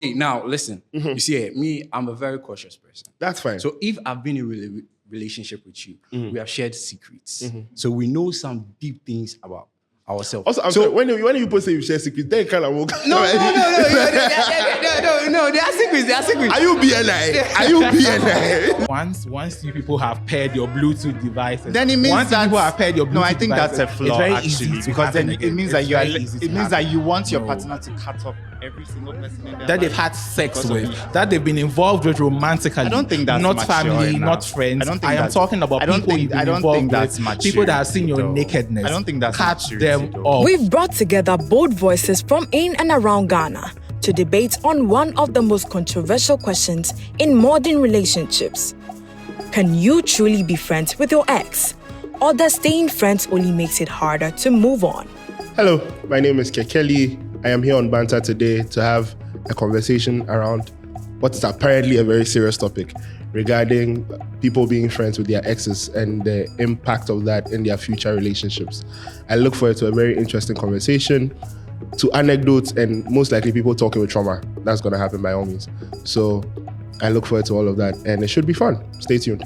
Hey, now listen. You see, me, I'm a very cautious person. That's fine. So if I've been in a relationship with you, we have shared secrets. So we know some deep things about ourselves. Also, I'm sorry, when you people say you share secrets, then kind of walk. No, they are secrets. They are secrets. Are you BNI? Are you BNI? Once you people have paired your Bluetooth devices, then it means once that people have paired your Bluetooth no, I think devices, that's a flaw it's very actually, easy to because then happen it means again. that It's very easy to means that happen. you want your No. partner to cut off every single person in their That they've life. had sex Because of with, you. that they've been involved with romantically. I don't think that's not mature family, enough. not friends. I don't think I am that's- talking about I don't people think- you've been I don't involved think that's with, people that have seen your maturity, though. nakedness. I don't think that's cut maturity, them though. off. We've brought together bold voices from in and around Ghana to debate on one of the most controversial questions in modern relationships. Can you truly be friends with your ex? Or does staying friends only makes it harder to move on? Hello, my name is Kekeli. I am here on Banter today to have a conversation around what is apparently a very serious topic regarding people being friends with their exes and the impact of that in their future relationships. I look forward to a very interesting conversation, to anecdotes, and most likely people talking with trauma. That's going to happen by all means. So I look forward to all of that, and it should be fun. Stay tuned.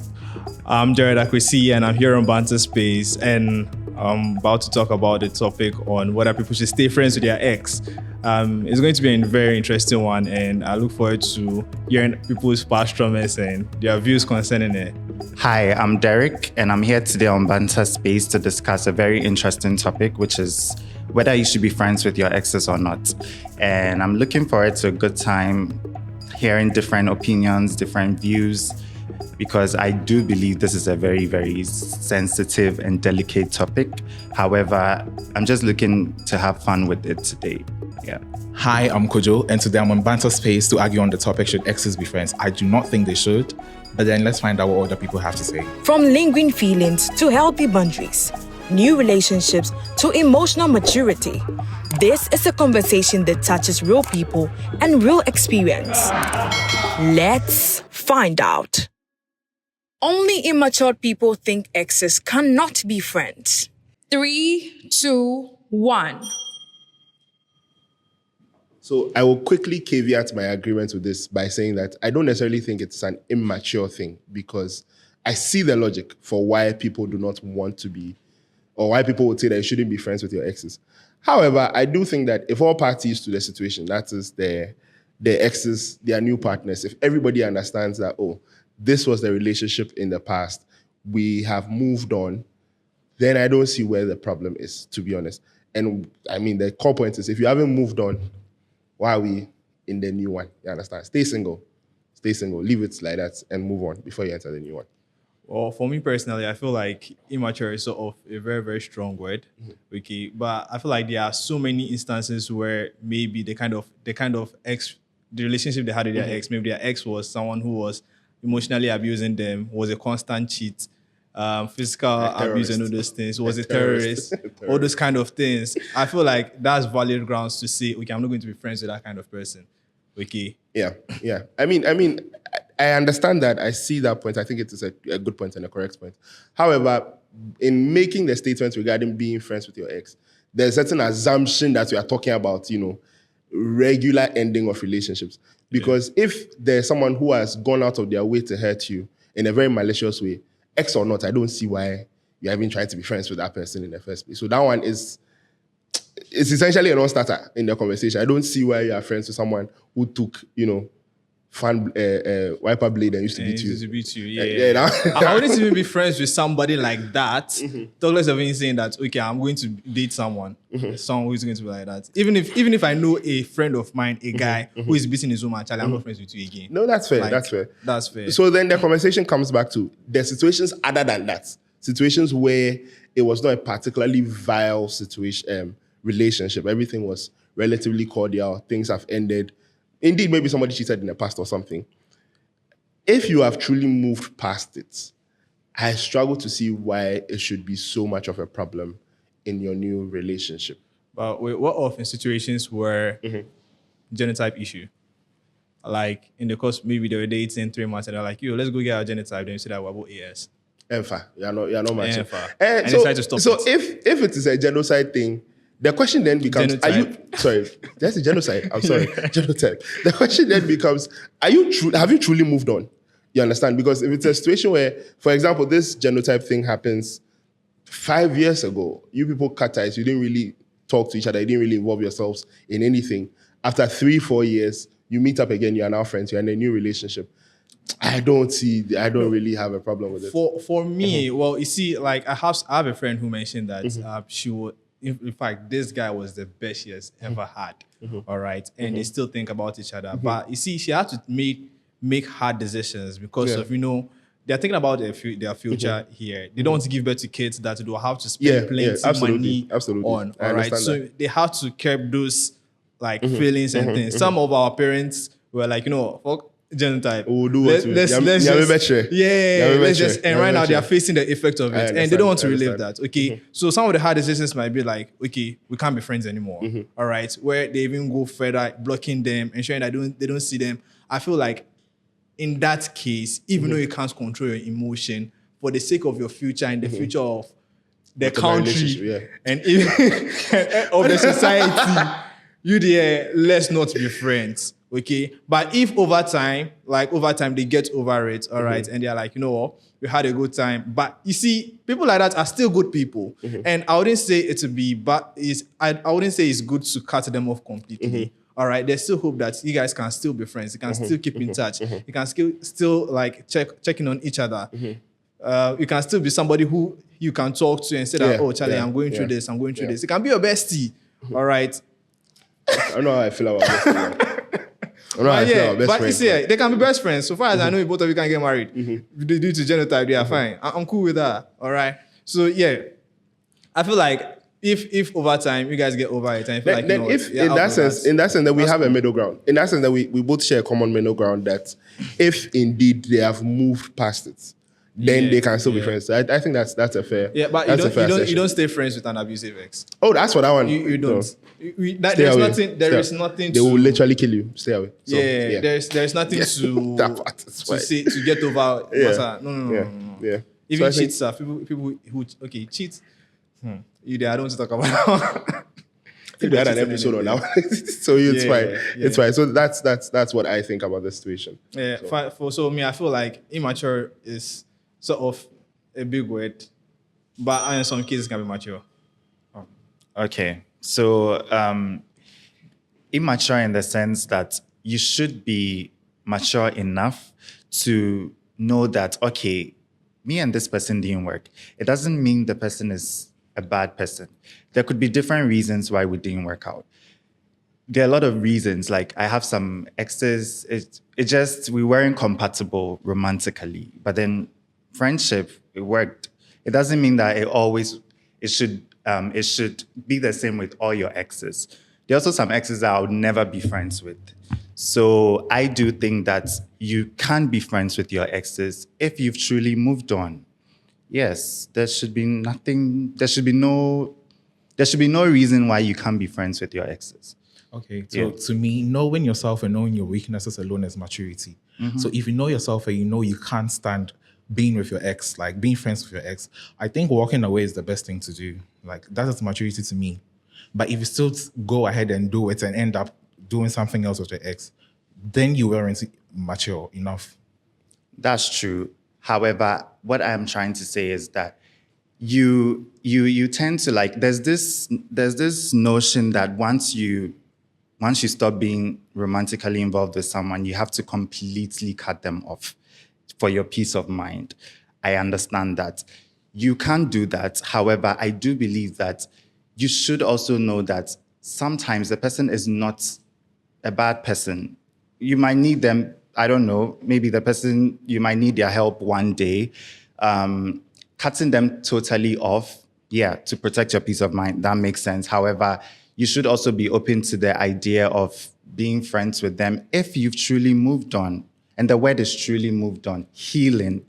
I'm Jared Akwesi, and I'm here on Banter Space, and I'm about to talk about the topic on whether people should stay friends with their ex. It's going to be a very interesting one, and I look forward to hearing people's past traumas and their views concerning it. Hi, I'm Derek, and I'm here today on Banter Space to discuss a very interesting topic, which is whether you should be friends with your exes or not. And I'm looking forward to a good time hearing different opinions, different views, because I do believe this is a very, very sensitive and delicate topic. However, I'm just looking to have fun with it today. Yeah. Hi, I'm Kojo, and today I'm on Banter Space to argue on the topic, should exes be friends? I do not think they should, but then let's find out what other people have to say. From lingering feelings to healthy boundaries, new relationships to emotional maturity, this is a conversation that touches real people and real experience. Let's find out. Only immature people think exes cannot be friends. 3, 2, 1. So I will quickly caveat my agreement with this by saying that I don't necessarily think it's an immature thing, because I see the logic for why people do not want to be, or why people would say that you shouldn't be friends with your exes. However, I do think that if all parties to the situation, that is their exes, their new partners, if everybody understands that, oh, this was the relationship in the past, we have moved on, then I don't see where the problem is, to be honest. And I mean, the core point is, if you haven't moved on, why are we in the new one? You understand? Stay single, leave it like that and move on before you enter the new one. Well, for me personally, I feel like immature is sort of a very, very strong word. Okay, but I feel like there are so many instances where maybe the kind of ex, the relationship they had with their ex, maybe their ex was someone who was emotionally abusing them, was a constant cheat, physical abuse and all those things, was a terrorist, all those kind of things. I feel like that's valid grounds to say, okay, I'm not going to be friends with that kind of person. Okay. Yeah. I mean, I understand that. I see that point. I think it is a good point and a correct point. However, in making the statements regarding being friends with your ex, there's a certain assumption that we are talking about, regular ending of relationships. Because if there's someone who has gone out of their way to hurt you in a very malicious way, ex or not, I don't see why you're even trying to be friends with that person in the first place. So that one is, it's essentially a non-starter in the conversation. I don't see why you are friends with someone who took, wiper blade and used to beat you. Used to beat you, yeah. I wouldn't even be friends with somebody like that. Talk less of me saying that, okay, I'm going to date someone. Someone who's going to be like that. Even if I know a friend of mine, a guy who is beating his woman, actually, I'm not friends with you again. No, that's fair. Like, that's fair. fair. So then the conversation comes back to the situations other than that. Situations where it was not a particularly vile situation, relationship. Everything was relatively cordial. Things have ended. Indeed, maybe somebody cheated in the past or something. If you have truly moved past it, I struggle to see why it should be so much of a problem in your new relationship. But wait, what of in situations where genotype issue? Like in the course, maybe they were dating 3 months and they're like, yo, let's go get our genotype. Then you say that we're about AS. You're not matching. And decide to stop so it. if it is a genocide thing, The question then becomes: Are you sorry? That's a genocide. I'm sorry, genotype. The question then becomes: Are you have you truly moved on? You understand? Because if it's a situation where, for example, this genotype thing happens 5 years ago, you people cut ties, you didn't really talk to each other, you didn't really involve yourselves in anything. After 3-4 years, you meet up again, you are now friends, you're in a new relationship. I don't really have a problem with it. For me, well, you see, like I have a friend who mentioned that she would, in fact, this guy was the best she has ever had. All right, and they still think about each other. But you see, she had to make hard decisions because of they're thinking about their future here. They don't want to give birth to kids that they'll have to spend plenty money on. All right, so they have to curb those like feelings and things. Some of our parents were like, fuck genotype. Let's just and right now they are facing the effect of it and they don't want to relive that. Okay, so some of the hard decisions might be like, okay, we can't be friends anymore. All right, where they even go further, blocking them, ensuring that they don't see them. I feel like in that case, even though you can't control your emotion, for the sake of your future and the future of the country and even of the society, let's not be friends. Okay, but if over time they get over it, all right, and they're like, you know what, we had a good time. But you see, people like that are still good people, and I wouldn't say it to be, but I wouldn't say it's good to cut them off completely. All right, there's still hope that you guys can still be friends. You can still keep in touch. You can still like checking on each other. You can still be somebody who you can talk to and say that, oh, Charlie, I'm going through this. I'm going through this. It can be your bestie. All right. I don't know how I feel about bestie. But you see, they can be best friends. So far as I know, both of you can get married. Due to genotype, they are fine. I'm cool with that. All right. So yeah, I feel like if over time you guys get over it, and I feel like in that sense that we have a middle ground. In that sense that we both share a common middle ground. That if indeed they have moved past it, then they can still be friends. So I think that's a fair. Yeah, but you don't stay friends with an abusive ex. Oh, that's what I want. You don't. No. There is nothing. They will literally kill you. Stay away. So, there's nothing to get over. No. Yeah. Even cheats are people who cheat. I don't want to talk about. We had an episode on that one. So it's fine. It's fine. So that's what I think about the situation. Yeah. So me, I feel like immature is sort of a big word, but in some cases can be mature. Okay. So immature in the sense that you should be mature enough to know that, okay, me and this person didn't work. It doesn't mean the person is a bad person. There could be different reasons why we didn't work out. There are a lot of reasons. Like I have some exes, we weren't compatible romantically, but then friendship, it worked. It doesn't mean that it should be the same with all your exes. There are also some exes that I would never be friends with. So I do think that you can be friends with your exes if you've truly moved on. Yes, there should be no reason why you can't be friends with your exes. Okay, so to me, knowing yourself and knowing your weaknesses alone is maturity. So if you know yourself and you know you can't stand being with your ex, like being friends with your ex, I think walking away is the best thing to do. Like that is maturity to me. But if you still go ahead and do it and end up doing something else with your ex, then you weren't mature enough. That's true. However, what I'm trying to say is that you tend to like there's this notion that once you stop being romantically involved with someone, you have to completely cut them off for your peace of mind. I understand that. You can't do that. However, I do believe that you should also know that sometimes the person is not a bad person. You might need them. I don't know, maybe the person, you might need their help one day. Cutting them totally off, to protect your peace of mind, that makes sense. However, you should also be open to the idea of being friends with them if you've truly moved on. And the word is truly moved on, healing.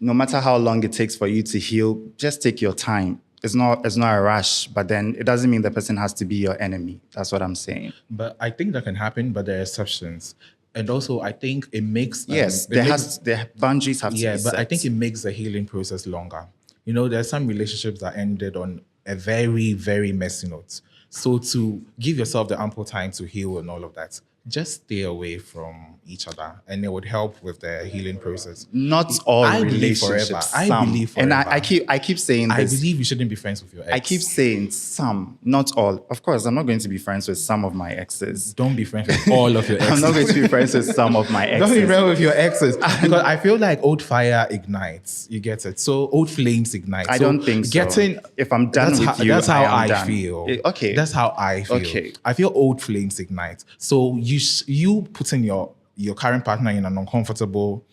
No matter how long it takes for you to heal, just take your time. It's not a rush, but then it doesn't mean the person has to be your enemy. That's what I'm saying. But I think that can happen, but there are exceptions. And also, I think it makes... the boundaries have to be set. Yeah, but I think it makes the healing process longer. You know, there are some relationships that ended on a very, very messy note. So to give yourself the ample time to heal and all of that, just stay away from each other, and it would help with the healing process. Not all I believe relationships. forever. Some. I believe forever. And I keep saying I this. believe you shouldn't be friends with your ex. I keep saying some, not all. Of course, I'm not going to be friends with some of my exes. Don't be friends with all of your exes. I'm not going to be friends with some of my exes. Don't be friends with your exes. Because I feel like old fire ignites. You get it? So old flames ignite. I So don't think so. If I'm done with you, that's how I am I done. feel. Okay. That's how I feel. Okay. I feel old flames ignite. So you putting your current partner in an uncomfortable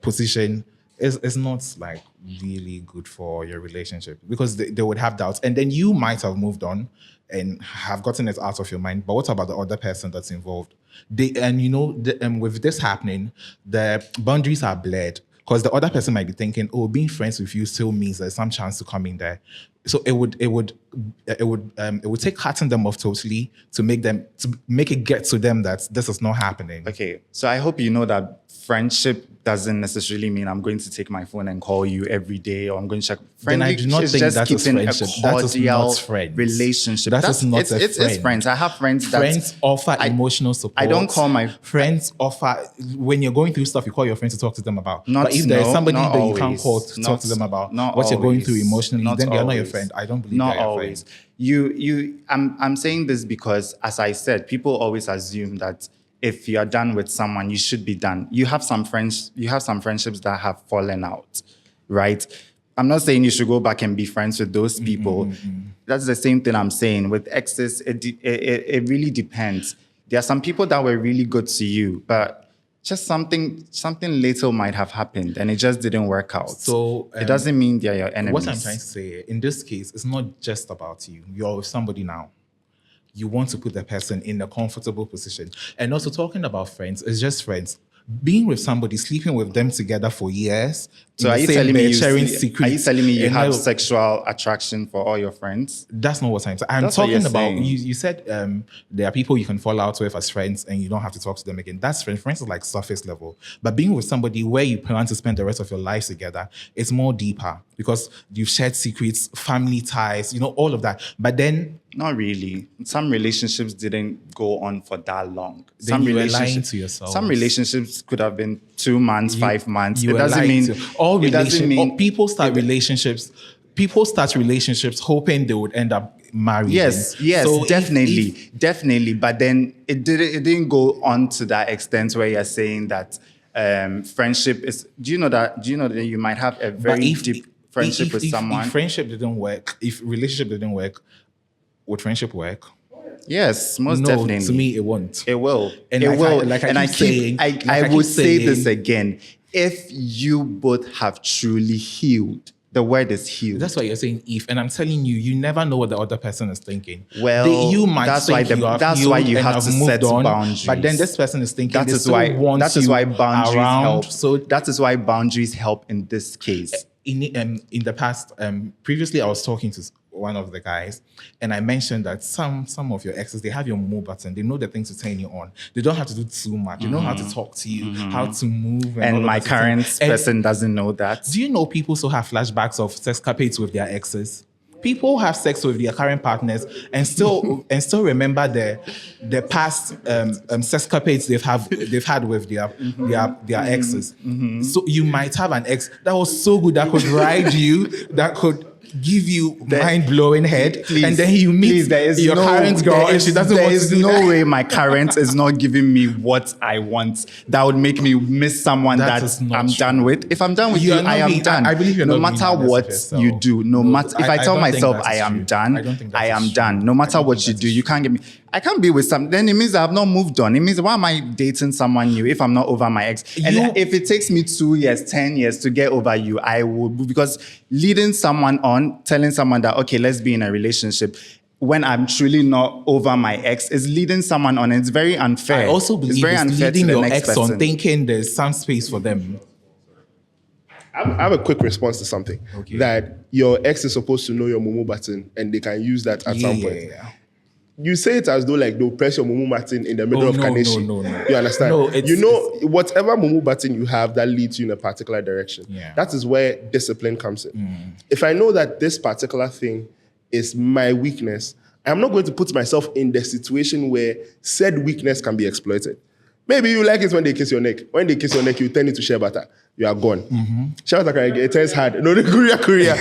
position is not like really good for your relationship, because they would have doubts, and then you might have moved on and have gotten it out of your mind. But what about the other person that's involved? With this happening, the boundaries are blurred, because the other person might be thinking, oh, being friends with you still means there's some chance to come in there. So it would take cutting them off totally to make it get to them that this is not happening. Okay, so I hope you know that friendship doesn't necessarily mean I'm going to take my phone and call you every day, or I'm going to check. Then I do not think that is friendship. That is not friends. Relationship. That is not a friend. It's friends. I have friends that friends offer emotional support. I don't call my friends offer when you're going through stuff. You call your friends to talk to them about. But if there is somebody that you can't call to talk to them about what you're going through emotionally, then they are not your friend. I don't believe not they're your always. friend. I'm saying this because, as I said, people always assume that if you are done with someone, you should be done. You have some friendships that have fallen out, right? I'm not saying you should go back and be friends with those people. That's the same thing I'm saying. With exes, it really depends. There are some people that were really good to you, but just something little might have happened and it just didn't work out. So it doesn't mean they're your enemies. What I'm trying to say, in this case, it's not just about you. You're with somebody now. You want to put the person in a comfortable position. And also, talking about friends, it's just friends. Being with somebody, sleeping with them together for years. So are you telling me secrets? Are you telling me you have now, sexual attraction for all your friends? That's not what I'm saying. I'm talking about, you said there are people you can fall out with as friends and you don't have to talk to them again. That's friends. Friends is like surface level. But being with somebody where you plan to spend the rest of your life together, it's more deeper, because you've shared secrets, family ties, all of that. But then, not really. Some relationships didn't go on for that long. Then you were lying to yourself. Some relationships could have been 2 months, 5 months. It doesn't mean people start relationships hoping they would end up married. Yes, so definitely. But then it didn't go on to that extent where you're saying that friendship is. Do you know that you might have a very deep friendship with someone? If friendship didn't work, if relationship didn't work, would friendship work? Yes, most definitely. To me, it won't. It will. And it will. I would say this again. If you both have truly healed, the word is healed. That's why you're saying if, and I'm telling you, you never know what the other person is thinking. Well, you might that's think why you have to set boundaries. But then this person is thinking that is why boundaries help. So that is why boundaries help in this case. In the past, previously I was talking to one of the guys, and I mentioned that some of your exes, they have your move button. They know the things to turn you on. They don't have to do too much. They know how to talk to you, how to move. And my current person doesn't know that. Do you know people still have flashbacks of sexcapades with their exes? People have sex with their current partners and still remember the past sexcapades they've had with their exes. So you might have an ex that was so good that could ride you, that could give you mind-blowing head, and then you meet your current girl and she doesn't want to do that. There is no way my current is not giving me what I want. That would make me miss someone that I'm done with. If I'm done with you, I am done. I believe you're no not matter what you do, if I tell myself I am done, I am done. No matter what you do, you can't get me. I can't be with some. Then it means I have not moved on. It means, why am I dating someone new if I'm not over my ex? And if it takes me 2 years, 10 years to get over you, I will. Because leading someone on, telling someone that, okay, let's be in a relationship, when I'm truly not over my ex, is leading someone on. And it's very unfair. I also believe it's leading your ex on thinking there's some space for them. I have a quick response to something. Okay. That your ex is supposed to know your Momo button and they can use that at some point. Yeah. You say it as though like they'll press your Mumu button in the middle of Kaneshi. No. You understand? No, whatever Mumu button you have that leads you in a particular direction. Yeah. That is where discipline comes in. If I know that this particular thing is my weakness, I'm not going to put myself in the situation where said weakness can be exploited. Maybe you like it when they kiss your neck. When they kiss your neck, you turn into shea butter. You are gone. Shea butter, it turns hard. No, the Korea.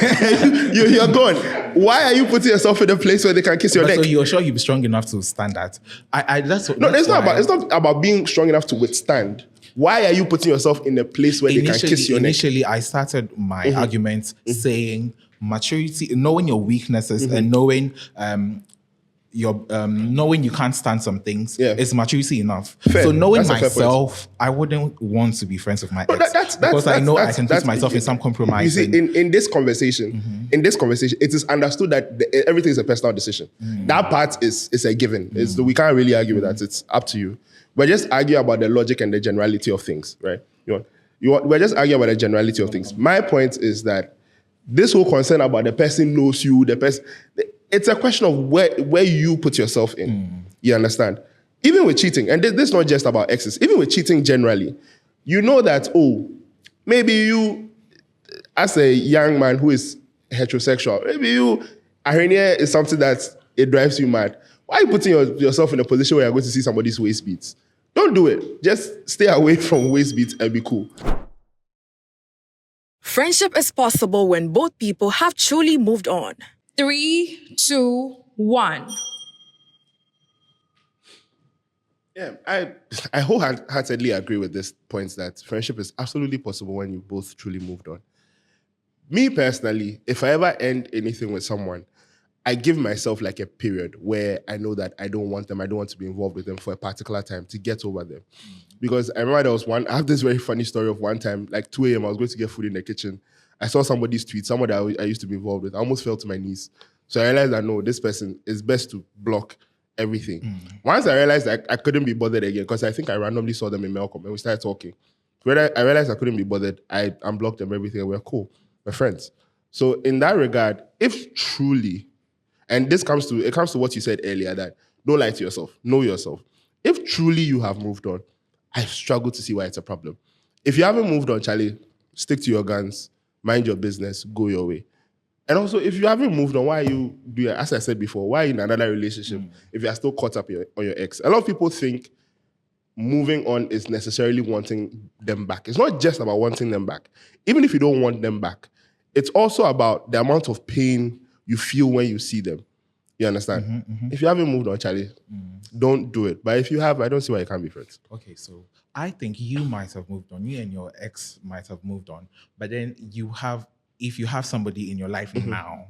You're gone. Why are you putting yourself in a place where they can kiss your neck? So you're sure you'll be strong enough to stand that? It's not about being strong enough to withstand. Why are you putting yourself in a place where they can kiss your neck? Initially, I started my argument saying maturity, knowing your weaknesses and knowing knowing you can't stand some things is maturity enough. Fair. So knowing That's myself, I wouldn't want to be friends with my ex because I know I can put myself in some compromise. You see, in this conversation, it is understood that everything is a personal decision. That part is a given. We can't really argue with that. It's up to you. But just argue about the logic and the generality of things, right? We're just arguing about the generality of things. My point is that this whole concern about the person knows you, it's a question of where you put yourself in. You understand? Even with cheating, and this is not just about exes, even with cheating generally, you know that, maybe you, as a young man who is heterosexual, maybe hernia is something that it drives you mad. Why are you putting yourself in a position where you're going to see somebody's waist beats? Don't do it. Just stay away from waist beats and be cool. Friendship is possible when both people have truly moved on. 3, 2, 1. Yeah, I wholeheartedly agree with this point that friendship is absolutely possible when you both truly moved on. Me personally, if I ever end anything with someone, I give myself like a period where I know that I don't want to be involved with them for a particular time to get over them. Because I remember I have this very funny story of one time, like 2 a.m., I was going to get food in the kitchen. I saw somebody's tweet, someone that I used to be involved with. I almost fell to my knees. So I realized that, no, this person is best to block everything. Once I realized that I couldn't be bothered again, because I think I randomly saw them in Malcolm and we started talking. When I realized I couldn't be bothered, I unblocked them, everything, and we're cool. We're friends. So in that regard, if truly, and it comes to what you said earlier, that don't lie to yourself, know yourself. If truly you have moved on, I struggle to see why it's a problem. If you haven't moved on, Charlie, stick to your guns, mind your business, go your way. And also, if you haven't moved on, why are you doing, as I said before, why are you in another relationship if you are still caught up on your ex? A lot of people think moving on is necessarily wanting them back. It's not just about wanting them back. Even if you don't want them back, it's also about the amount of pain you feel when you see them. You understand? If you haven't moved on, Charlie, don't do it. But if you have, I don't see why you can't be friends. Okay, so I think you might have moved on. You and your ex might have moved on. But then if you have somebody in your life now,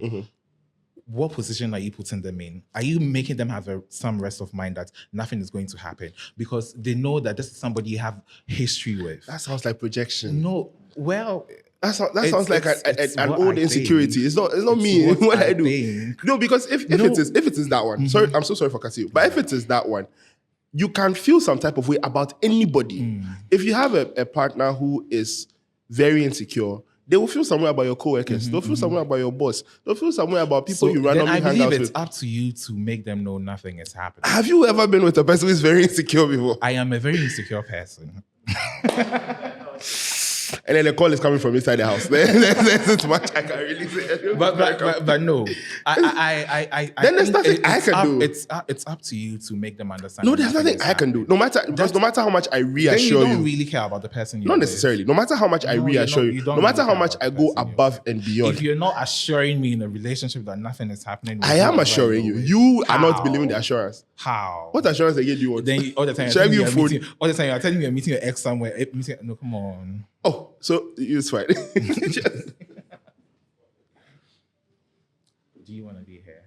what position are you putting them in? Are you making them have some rest of mind that nothing is going to happen? Because they know that this is somebody you have history with. That sounds like projection. No, well... That sounds like an old insecurity. It's not me. What I do. No, because if it is that one, sorry, I'm so sorry for cutting you. But if it is that one, you can feel some type of way about anybody. If you have a partner who is very insecure, they will feel somewhere about your coworkers. They'll feel somewhere about your boss. They'll feel somewhere about people you randomly hang out with. I believe it's up to you to make them know nothing is happening. Have you ever been with a person who is very insecure before? I am a very insecure person. And then the call is coming from inside the house. There's much I can really say. But no. Then there's nothing I can do. It's up to you to make them understand. No, there's nothing I can do. No matter how much I reassure you. You don't really care about the person you're Not necessarily. with. No matter how much I reassure you. No matter how much I go above and beyond. If you're not assuring me in a relationship that nothing is happening. I am assuring you. You are not believing the assurance. How? What assurance again do you want? Then all the time you're telling me you're meeting your ex somewhere. No, come on. Oh, so it's fine. Do you want to be here?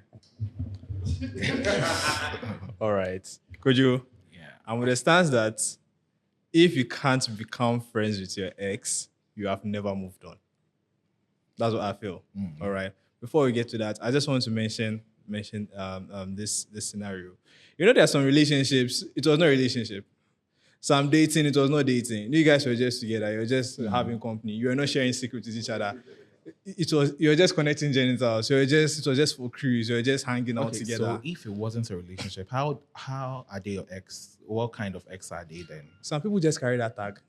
All right. Could you? Yeah. I'm with the stance that if you can't become friends with your ex, you have never moved on. That's what I feel. All right. Before we get to that, I just want to mention this scenario. You know, there are some relationships. It was not a relationship. Some dating, it was not dating. You guys were just together. You were just having company. You were not sharing secrets with each other. You were just connecting genitals. It was just for cruise. You were just hanging out together. So if it wasn't a relationship, how are they your ex? What kind of ex are they then? Some people just carry that tag.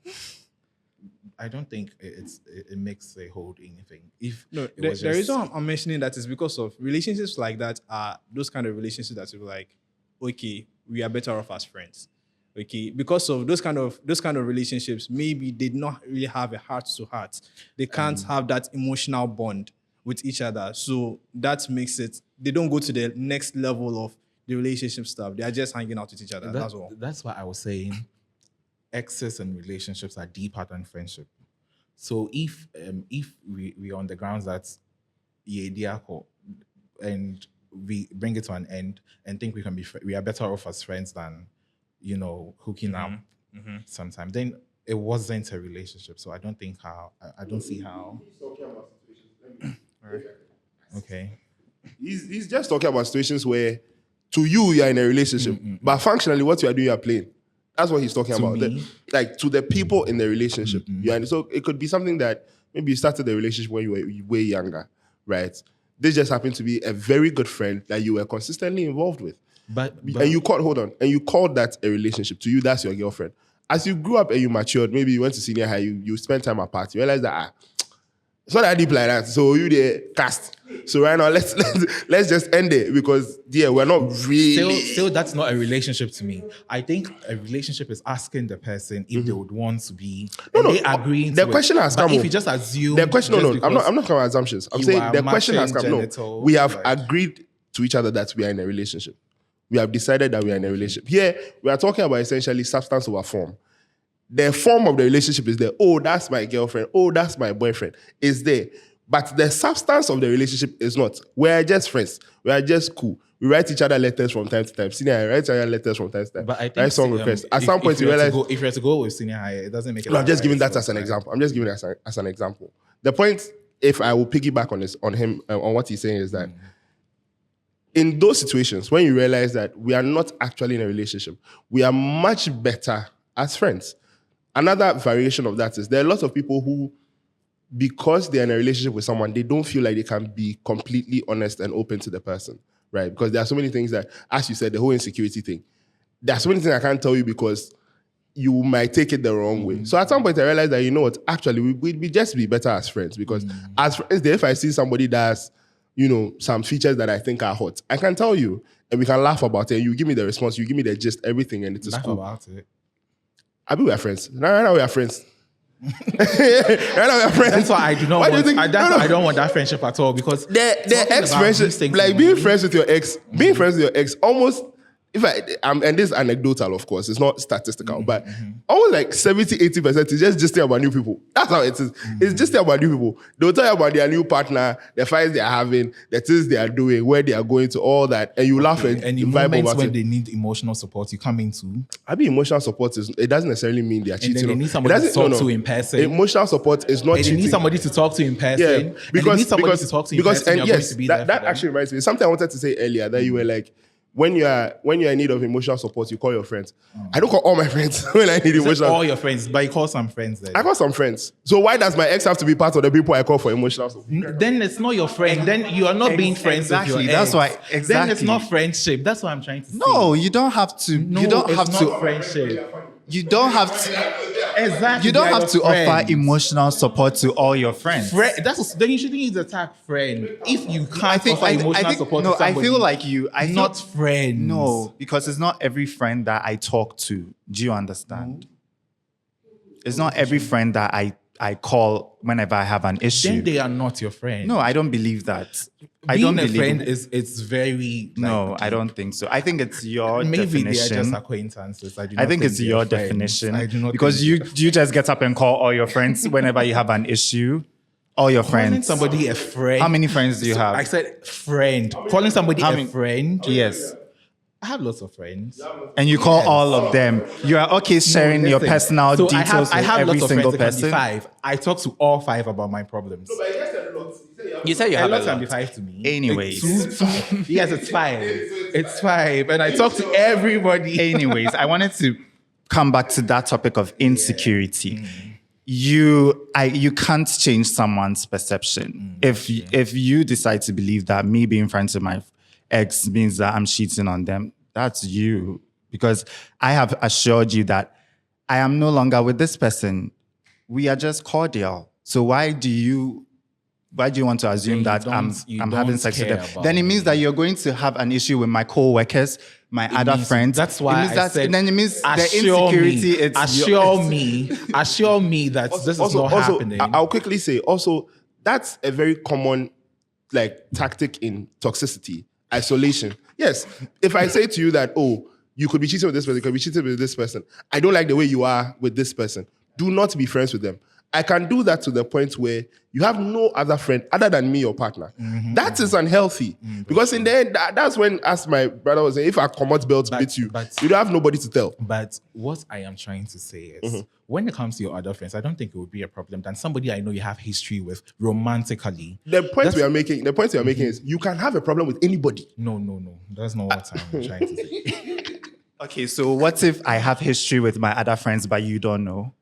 I don't think it makes a hold anything. If No, it the was reason I'm mentioning that is because of relationships like that are those kind of relationships that you're like, okay, we are better off as friends. Okay, because of those kind of relationships, maybe they did not really have a heart to heart. They can't have that emotional bond with each other. So that makes it, they don't go to the next level of the relationship stuff. They are just hanging out with each other. That's all. That's why I was saying exes and relationships are deeper than friendship. So if we on the grounds that and we bring it to an end and think we are better off as friends than hooking up sometime, then it wasn't a relationship. So I don't see how. Okay. He's just talking about situations where to you are in a relationship, but functionally what you are doing, you are playing. That's what he's talking about. Me? Like to the people in the relationship. So it could be something that maybe you started the relationship when you were way younger, right? This just happened to be a very good friend that you were consistently involved with. But and you called that a relationship. To you, that's your girlfriend. As you grew up and you matured, maybe you went to senior high, you spent time apart, you realized that it's not that deep like that. So you the cast. So right now, let's just end it because we're not really. Still, that's not a relationship to me. I think a relationship is asking the person if they would want to be. They agreeing. The question has come. If you just assume. The question, I'm not talking about assumptions. I'm saying the question has come. Genitals, we have agreed to each other that we are in a relationship. We have decided that we are in a relationship. Here, we are talking about essentially substance over form. The form of the relationship is there. Oh, that's my girlfriend. Oh, that's my boyfriend. Is there. But the substance of the relationship is not. We are just friends. We are just cool. We write each other letters from time to time. Senior high writes each other letters from time to time. But I think write song requests. At some point, you realize. If you were to go with senior high, it doesn't make it. No, I'm just giving that as an example. I'm just giving it as an example. The point, if I will piggyback on him, on what he's saying, is that in those situations, when you realize that we are not actually in a relationship, we are much better as friends. Another variation of that is there are lots of people who, because they're in a relationship with someone, they don't feel like they can be completely honest and open to the person, right? Because there are so many things that, as you said, the whole insecurity thing, there are so many things I can't tell you because you might take it the wrong way. So at some point I realized that, you know what, actually, we'd just be better as friends because as friends, if I see somebody that's, some features that I think are hot, I can tell you and we can laugh about it. And you give me the response, you give me the gist, everything, and it is cool. Laugh about it. I mean, we are friends. Right now we are friends. Right now we are friends. That's why I do not want. I don't want that friendship at all because the ex friendship, like being friends with your ex, almost. And this is anecdotal, of course, it's not statistical, but almost like 70-80% is just about new people. That's how it is. It's just about new people. They'll tell you about their new partner, the fights they are having, the things they are doing, where they are going to, all that, and you laugh and in moments when they need emotional support, you come into. I mean, emotional support it doesn't necessarily mean they are cheating. And then they need somebody to talk to in person. Emotional support is not cheating. They need somebody to talk to in person. Yeah, because that actually reminds me. Something I wanted to say earlier that you were like, when you're in need of emotional support, you call your friends. I don't call all my friends when I need emotional. All your friends, but you call some friends. Then I call some friends. So why does my ex have to be part of the people I call for emotional support? Then it's not your friend. Then you are not being friends with your ex. That's why. Exactly. Then it's not friendship. That's what I'm trying to say. No, you don't have to. No, you don't have not to. Friendship. You don't have to. Exactly. You don't have to offer emotional support to all your friends. Then you shouldn't use the tag friend. If you can't offer emotional support to somebody. I feel like not friends. No, because it's not every friend that I talk to. Do you understand? No. It's not every friend that I call whenever I have an issue. Then they are not your friend. No, I don't believe that. Being a friend it's very... No, I don't think so. I think it's your definition. Maybe they are just acquaintances. I think it's your definition. I do not because you just get up and call all your friends whenever you have an issue. All your friends. Calling somebody a friend. How many friends do you have? I said friend. Calling somebody a friend. Yes. I have lots of friends. And you call all of them. You are okay sharing your personal details with every single person? 5. I talk to all 5 about my problems. No, but you guys said a lot. You said you have a lot. Can be 5 to me. Anyways. Yes, it's 5. It's 5. And I talk to everybody. Anyways, I wanted to come back to that topic of insecurity. You can't change someone's perception. If you decide to believe that me being friends with my ex means that I'm cheating on them, that's you. Because I have assured you that I am no longer with this person. we are just cordial. So why do you want to assume Then that you I'm don't having sex with care them? about Then it means me. that you're going to have an issue with my co-workers, my other means- friends. That's why it means I said. then it means the assure insecurity. me, assure me that this is not happening. I'll quickly say also that's a very common like tactic in toxicity, isolation. Yes, if I say to you that you could be cheating with this person, you could be cheating with this person. I don't like the way you are with this person. Do not be friends with them. I can do that to the point where you have no other friend other than me, your partner. That is unhealthy. Because in the end, that's when, as my brother was saying, if I commot belt beat you, you don't have nobody to tell. But what I am trying to say is, when it comes to your other friends, I don't think it would be a problem than somebody I know you have history with romantically. The point we are making is you can have a problem with anybody. No. That's not what I'm trying to say. Okay, so what if I have history with my other friends, but you don't know?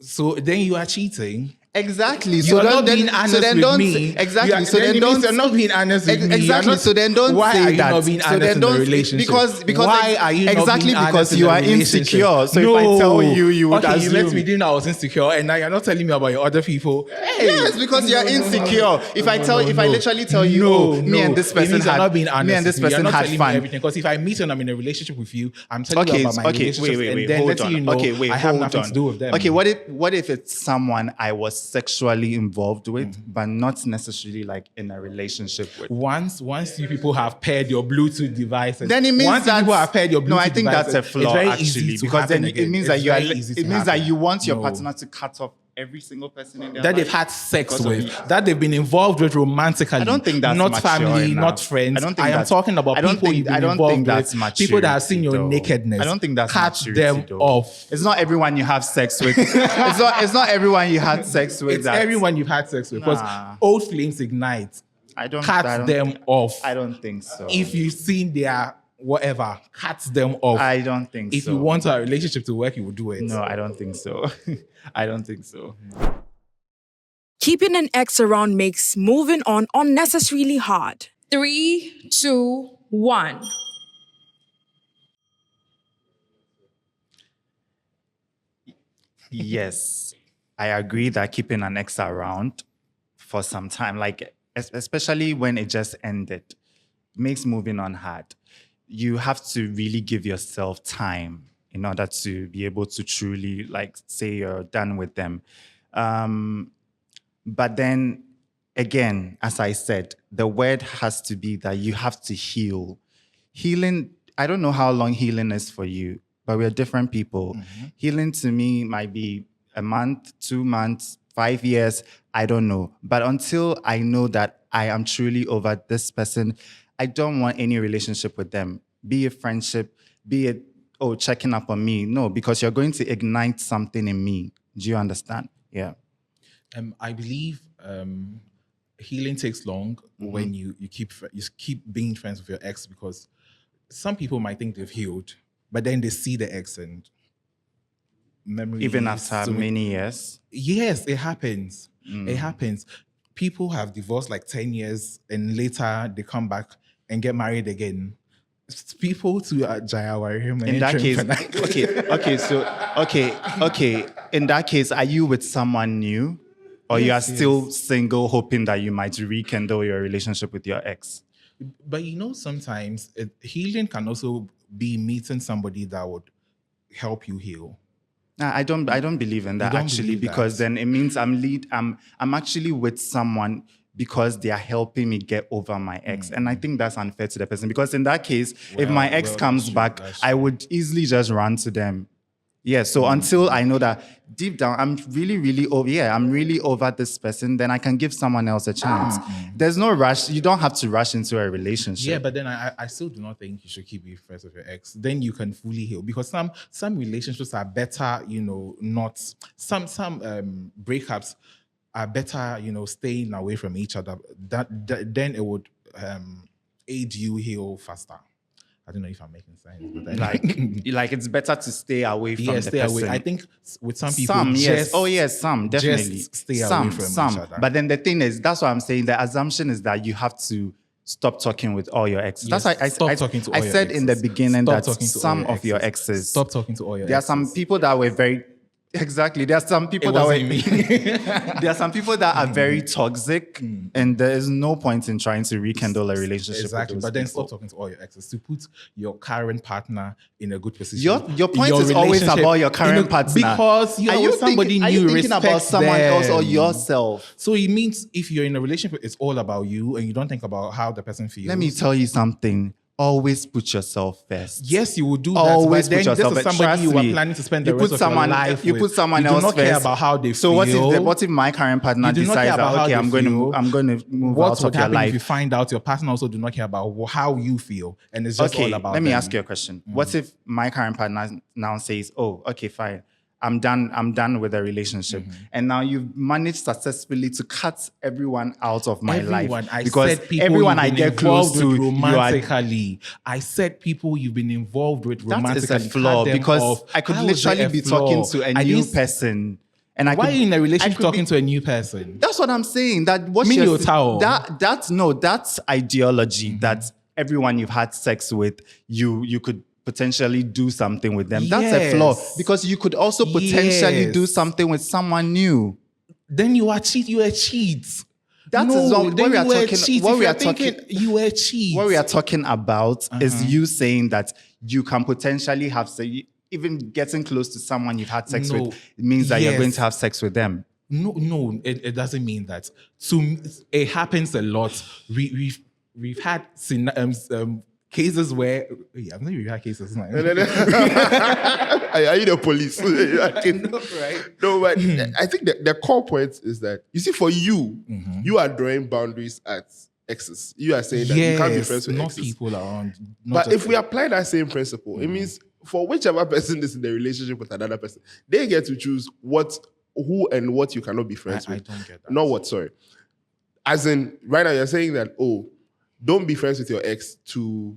So then you are cheating. Exactly. You So are not then, being so honest then with don't me. say- exactly. So then it don't. means you're not being honest with me. You're Exactly. not- So then don't why say are you that. not being So honest then in the don't relationship? because why are you not exactly being because honest in you the are relationship? insecure. So if I tell you, you would okay, assume. you met me then I was insecure, and now you're not telling me about your other people. Hey, Yes, because you're insecure. If I literally tell you, me and this it person means you're had, not being honest. me and this with me. You're person not had telling me fun. everything. Because if I meet you and I'm in a relationship with you, I'm telling you Okay, about my relationship, and then hold letting on. you know I have hold nothing on. to do with them. Okay, what if it's someone I was sexually involved with, but not necessarily like in a relationship with? Once you people have paired your Bluetooth devices, Then it means once you that people have paired your Bluetooth no, I think devices, that's a flaw it's very actually, easy to because then happen it again. means It's that you are. very easy to It means that happen. you want your No. partner to cut off every single person in their that life they've had sex because of with, you. that they've been involved with romantically. I don't think that's not mature family, enough. not friends. I don't think I am that's- talking about I don't people think- you've been I don't involved think that's with, people that have seen your maturity, though. nakedness. I don't think that's cut maturity, them though. off. It's not everyone you have sex with. it's not everyone you had sex with. It's that- everyone you've had sex with. Because Nah. old flames ignite. I don't Cut them off. I don't think so. If you've seen their whatever, cut them off. I don't think if so. you want our relationship to work, you will do it. No, I don't think so. I don't think so. Keeping an ex around makes moving on unnecessarily hard. 3, 2, 1. Yes, I agree that keeping an ex around for some time, like especially when it just ended, makes moving on hard. You have to really give yourself time in order to be able to truly like say you're done with them. But then again, as I said, the word has to be that you have to heal. Healing, I don't know how long healing is for you, but we're different people. Healing to me might be a month, 2 months, 5 years, I don't know. But until I know that I am truly over this person, I don't want any relationship with them, be it friendship, be it, checking up on me. No, because you're going to ignite something in me. Do you understand? Yeah. I believe healing takes long when you keep being friends with your ex, because some people might think they've healed, but then they see the ex and memories. Even after many years. Yes, it happens. It happens. People have divorced like 10 years and later they come back and get married again. People to Jayawari. In that case, okay. In that case, are you with someone new, or you are still single, hoping that you might rekindle your relationship with your ex? But sometimes healing can also be meeting somebody that would help you heal. Nah, I don't believe in that don't actually, believe because that? then it means I'm actually with someone because they are helping me get over my ex. And I think that's unfair to the person, because in that case, if my ex comes that's true, back, that's I would easily just run to them. Yeah, so until I know that deep down, I'm really over this person, then I can give someone else a chance. There's no rush. You don't have to rush into a relationship. Yeah, but then I still do not think you should keep being friends with your ex. Then you can fully heal, because some relationships are better, not some breakups are better, staying away from each other. That then it would aid you heal faster. I don't know if I'm making sense, but like it's better to stay away from the stay person. away. I think with some people, some definitely just stay away from each other. But then the thing is, that's what I'm saying. The assumption is that you have to stop talking with all your exes. Yes, That's why stop talking to all I your said in the exes. beginning Stop that talking to all some your of your exes. exes. Stop talking to all your There are exes. some people that were very Exactly. There are some people It that wasn't me. there are some people that are very toxic, and there is no point in trying to rekindle a relationship. Exactly. With those But then people. stop talking to all your exes to put your current partner in a good position. Your point Your is always relationship about your in current a- partner. because you are with somebody are you new. thinking about respect someone else or them. yourself? So it means if you're in a relationship, it's all about you, and you don't think about how the person feels. Let me tell you something. Always put yourself first. Yes, you will do that. Always but then put yourself this is first. somebody Trust you are me. planning to spend You the put rest someone, of your life you with. put someone you else do not care first. about how they So feel. what if my current partner You do not care decides about that how okay, they I'm going to feel. move What out would of your happen if life? you find out your partner also do not care about how you feel, and it's just all Okay, about let me them? ask you a question. What if my current partner now says, "Oh, okay, fine. I'm done with the relationship." And now you've managed successfully to cut everyone out of my Everyone. life. I Because said people everyone you've I been get close involved to, with you are romantically. I said people you've been involved with that romantically. is a flaw cut them because off. I could How is there literally a be flaw? talking to a I new didn't- person. And I Why could, are you in a I relationship could talking be- to a new person? That's what I'm saying. That what Mean you're your towel. that's ideology. That everyone you've had sex with, you could potentially do something with them. That's a flaw Yes. because you could also potentially do Yes. something with someone new. Then you are cheat. You are cheat. That no, is not what then we are you were talking. cheat. What If we you're are talking. thinking you were cheat. What we are talking about is you saying that you can potentially have sex. Even getting close to someone you've had sex No. with means that you're Yes. going to have sex with them. No, it doesn't mean that. It happens a lot. We've had cases where I've never had cases. Like, Are you the police? right? No, but I think the core point is that you see, for you, you are drawing boundaries at exes. You are saying that you can't be friends with not exes. people around. not But just if we apply that same principle, it means for whichever person is in the relationship with another person, they get to choose who and what you cannot be friends I with. don't get that. Not what, sorry. As in, right now you're saying that, don't be friends with your ex to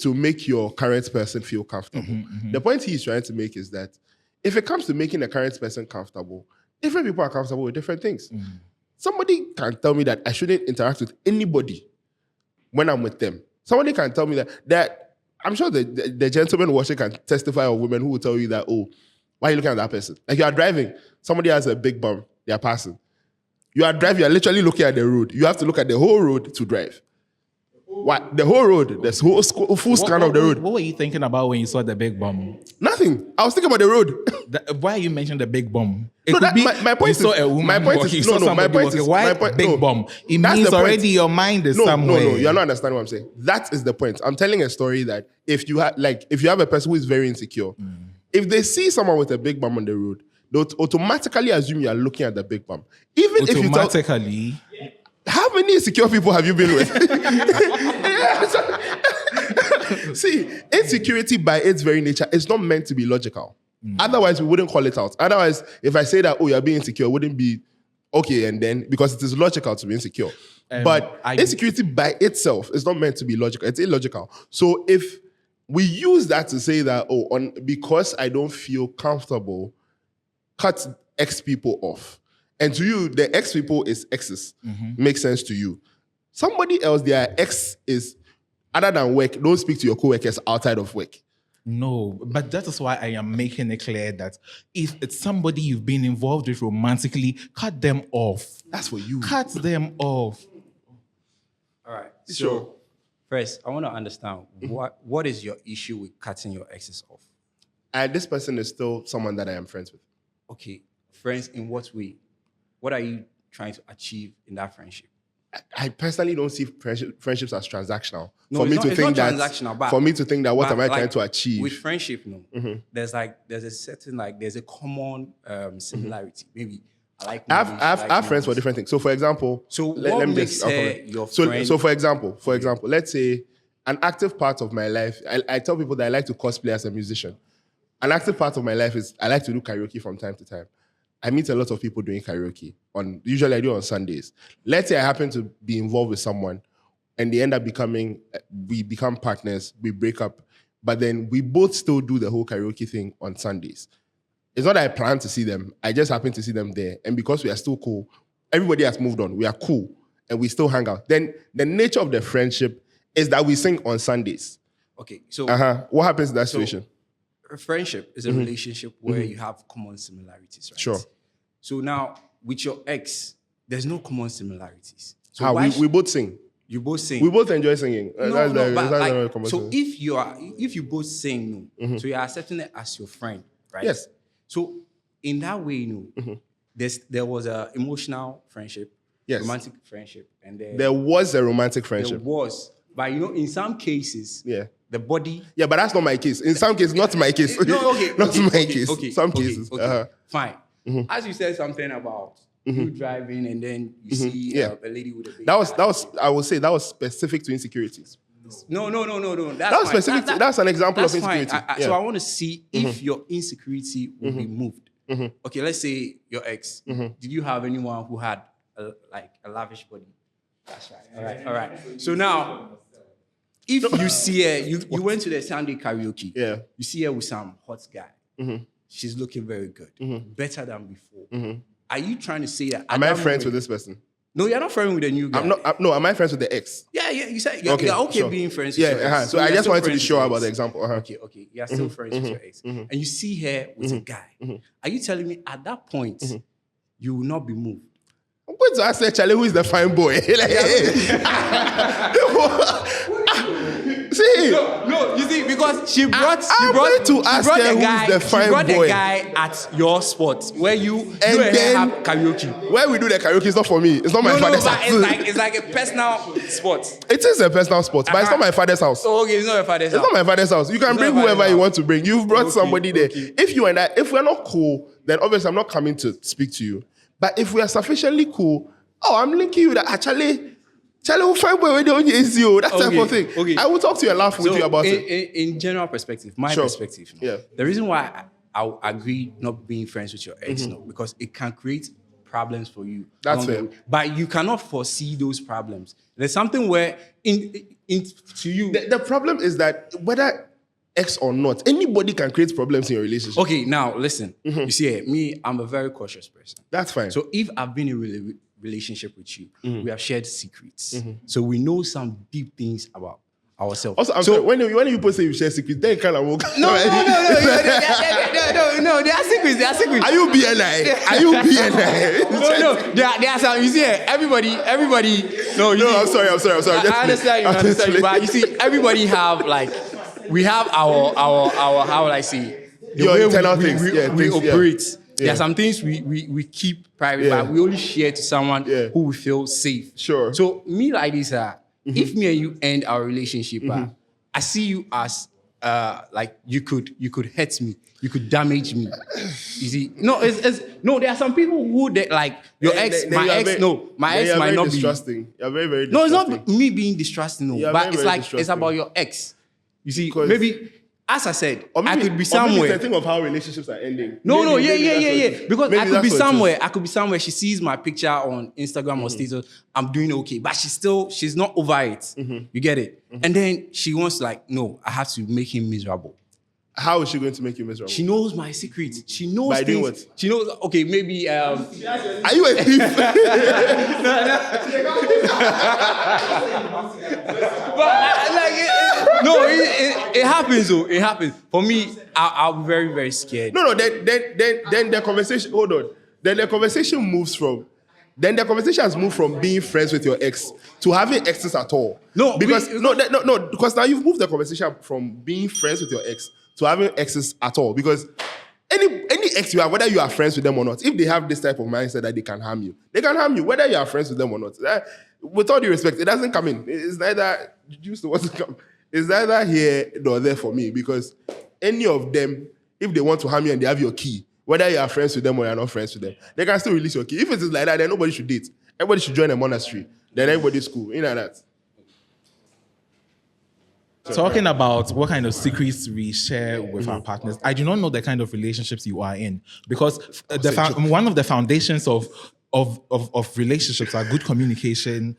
make your current person feel comfortable. The point he's trying to make is that if it comes to making the current person comfortable, different people are comfortable with different things. Somebody can tell me that I shouldn't interact with anybody when I'm with them. Somebody can tell me that I'm sure the gentleman watching can testify of women who will tell you that, why are you looking at that person? Like you are driving, somebody has a big bum, they are passing. You are driving, you are literally looking at the road. You have to look at the whole road to drive. What? The whole road, the full scan of the road. What were you thinking about when you saw the big bomb? Nothing. I was thinking about the road. Why are you mentioning the big bomb? It No, could that- be my point you saw is- a woman my point walking, is- you no, saw no, my somebody point walking. is- Why my point- big no. bomb? It That's means the point. already your mind is No, somewhere. no, you're not understanding what I'm saying. That is the point. I'm telling a story that if you have a person who is very insecure, if they see someone with a big bum on the road, they'll automatically assume you are looking at the big bum. Even if you tell, Automatically. how many insecure people have you been with? See, insecurity by its very nature is not meant to be logical. Otherwise, we wouldn't call it out. Otherwise, if I say that, you're being insecure, it wouldn't be okay, and then because it is logical to be insecure. But insecurity by itself is not meant to be logical. It's illogical. So if we use that to say that, because I don't feel comfortable, cut X people off. And to you, the X people is exes. Makes sense to you. Somebody else, their ex is, other than work, don't speak to your co-workers outside of work. No, but that is why I am making it clear that if it's somebody you've been involved with romantically, cut them off. That's for you. Cut them off. All right. So first, I want to understand what is your issue with cutting your exes off? And this person is still someone that I am friends with. Okay, friends in what way? What are you trying to achieve in that friendship? I personally don't see friendships as transactional. No, for me it's to not think that, transactional, but- for me to think that, what But am I like, trying to achieve? With friendship, there's a certain there's a common similarity. Maybe I like I movies, have friends for different things. So, for example, So what makes her your friend? So, for example, let's say an active part of my life. I tell people that I like to cosplay as a musician. An active part of my life is I like to do karaoke from time to time. I meet a lot of people doing karaoke. Usually I do on Sundays. Let's say I happen to be involved with someone and they end up we become partners, we break up, but then we both still do the whole karaoke thing on Sundays. It's not that I plan to see them. I just happen to see them there. And because we are still cool, everybody has moved on. We are cool and we still hang out. Then the nature of the friendship is that we sing on Sundays. Okay, so What happens in that situation? a friendship is a relationship where you have common similarities, right? Sure. So now with your ex, there's no common similarities. So How why we both sing. you both sing? We both enjoy singing. No, That's no, the- but that's like, the common so sense. if you both sing, so you're accepting it as your friend, right? Yes. So in that way, there was a emotional friendship, Yes. romantic friendship, and then There was a romantic there friendship. was, but in some cases, Yeah. the body. Yeah, but that's not my case. In some cases, not my case. No, okay, not okay, my okay, case. okay, Some okay, cases. okay, Uh-huh. fine. As you said something about you driving and then you see Yeah. a lady with a baby. That was. I would say that was specific to insecurities. No. That's That was fine. specific. That's an example of that's fine. insecurity. So Yeah. I want to see if your insecurity will be moved. Okay, let's say your ex. Did you have anyone who had a lavish body? That's right. All right. So now, if you see her, you went to the Sunday karaoke. Yeah. You see her with some hot guy. She's looking very good, better than before. Are you trying to say that? Am I friends with this person? No, you're not friends with the new guy. I'm not. No, am I friends with the ex? Yeah. You said you're okay sure. being friends with Yeah. your ex. So I you're just still wanted to be friends with sure your about ex. the example. Okay. You're still friends with your ex. And you see her with a guy. Are you telling me at that point you will not be moved? I'm going to ask her, Charlie, who is the fine boy? See, No, you see, because she brought I'm going to ask her who is the fine she brought boy. the guy at your spot where you And and her then- have karaoke. where we do the karaoke is not for me. It's not my No, father's but house. it's like a personal spot. It is a personal sport, but it's not my father's house. So okay, it's not your father's It's not my father's house. You can It's bring not your whoever father's you house. want to bring. You've brought Okay, somebody there. okay. If you and I, if we're not cool, then obviously I'm not coming to speak to you. But if we are sufficiently cool, I'm linking you that actually, Charlie will find where they is you. That type of thing. okay. I will talk to you and laugh with So you about it. in general perspective, my Sure. perspective, Yeah. the reason why I'll agree not being friends with your ex, because it can create problems for you. That's along the fair. way. But you cannot foresee those problems. There's something where to you. The problem is that whether ex or not, anybody can create problems in your relationship. Okay, now listen. You see, me, I'm a very cautious person. That's fine. So if I've been in a relationship with you, we have shared secrets. So we know some deep things about ourselves. Also, I'm sorry, when you people say you share secrets, then you kind of walk. No, they are secrets. They are secrets. Are you BNI? Are you BNI? No, there are some. You see, everybody. No, you see, I'm sorry. I understand you, but you see, everybody have we have our how will I say the Your way internal we things. Yeah, we things, yeah. operate. There Yeah. are some things we keep private, Yeah. but we only share to someone Yeah. who we feel safe. Sure. So me like this, if me and you end our relationship, I see you as like you could hurt me, you could damage me. You see, no, no. There are some people who like your ex, my ex. My ex might not be. Distrusting. You're very, very No, distrusting. it's not me being distrusting, no. You are But very, it's very like it's distrusting. about your ex. You see, Because- maybe as I said, Or maybe, I could be Or maybe somewhere. it's a thing of how relationships are ending. No, Maybe that's what yeah. it- Because maybe I could that's be what it is. somewhere. I could be somewhere. She sees my picture on Instagram or status. I'm doing okay, but she's not over it. You get it? And then she wants no, I have to make him miserable. How is she going to make you miserable? She knows my secrets. She knows By doing things. what? She knows. Okay, maybe. Are you a thief? It happens though. It happens. For me, I'll be very, very scared. No. Then the conversation. Hold on. Then the conversation moves from. Then the conversation has moved from being friends with your ex to having exes at all. No, because we- no. Because now you've moved the conversation from being friends with your ex to having exes at all. Because any ex you have, whether you are friends with them or not, if they have this type of mindset that they can harm you, they can harm you, whether you are friends with them or not. With all due respect, it doesn't come in. It's neither used to what's come. It's neither here nor there for me, because any of them, if they want to harm you and they have your key, whether you are friends with them or you're not friends with them, they can still release your key. If it is like that, then nobody should date. Everybody should join a monastery. Then everybody's cool. You know that. Talking about what kind of secrets we share with our partners, I do not know the kind of relationships you are in, because one of the foundations of relationships are good communication,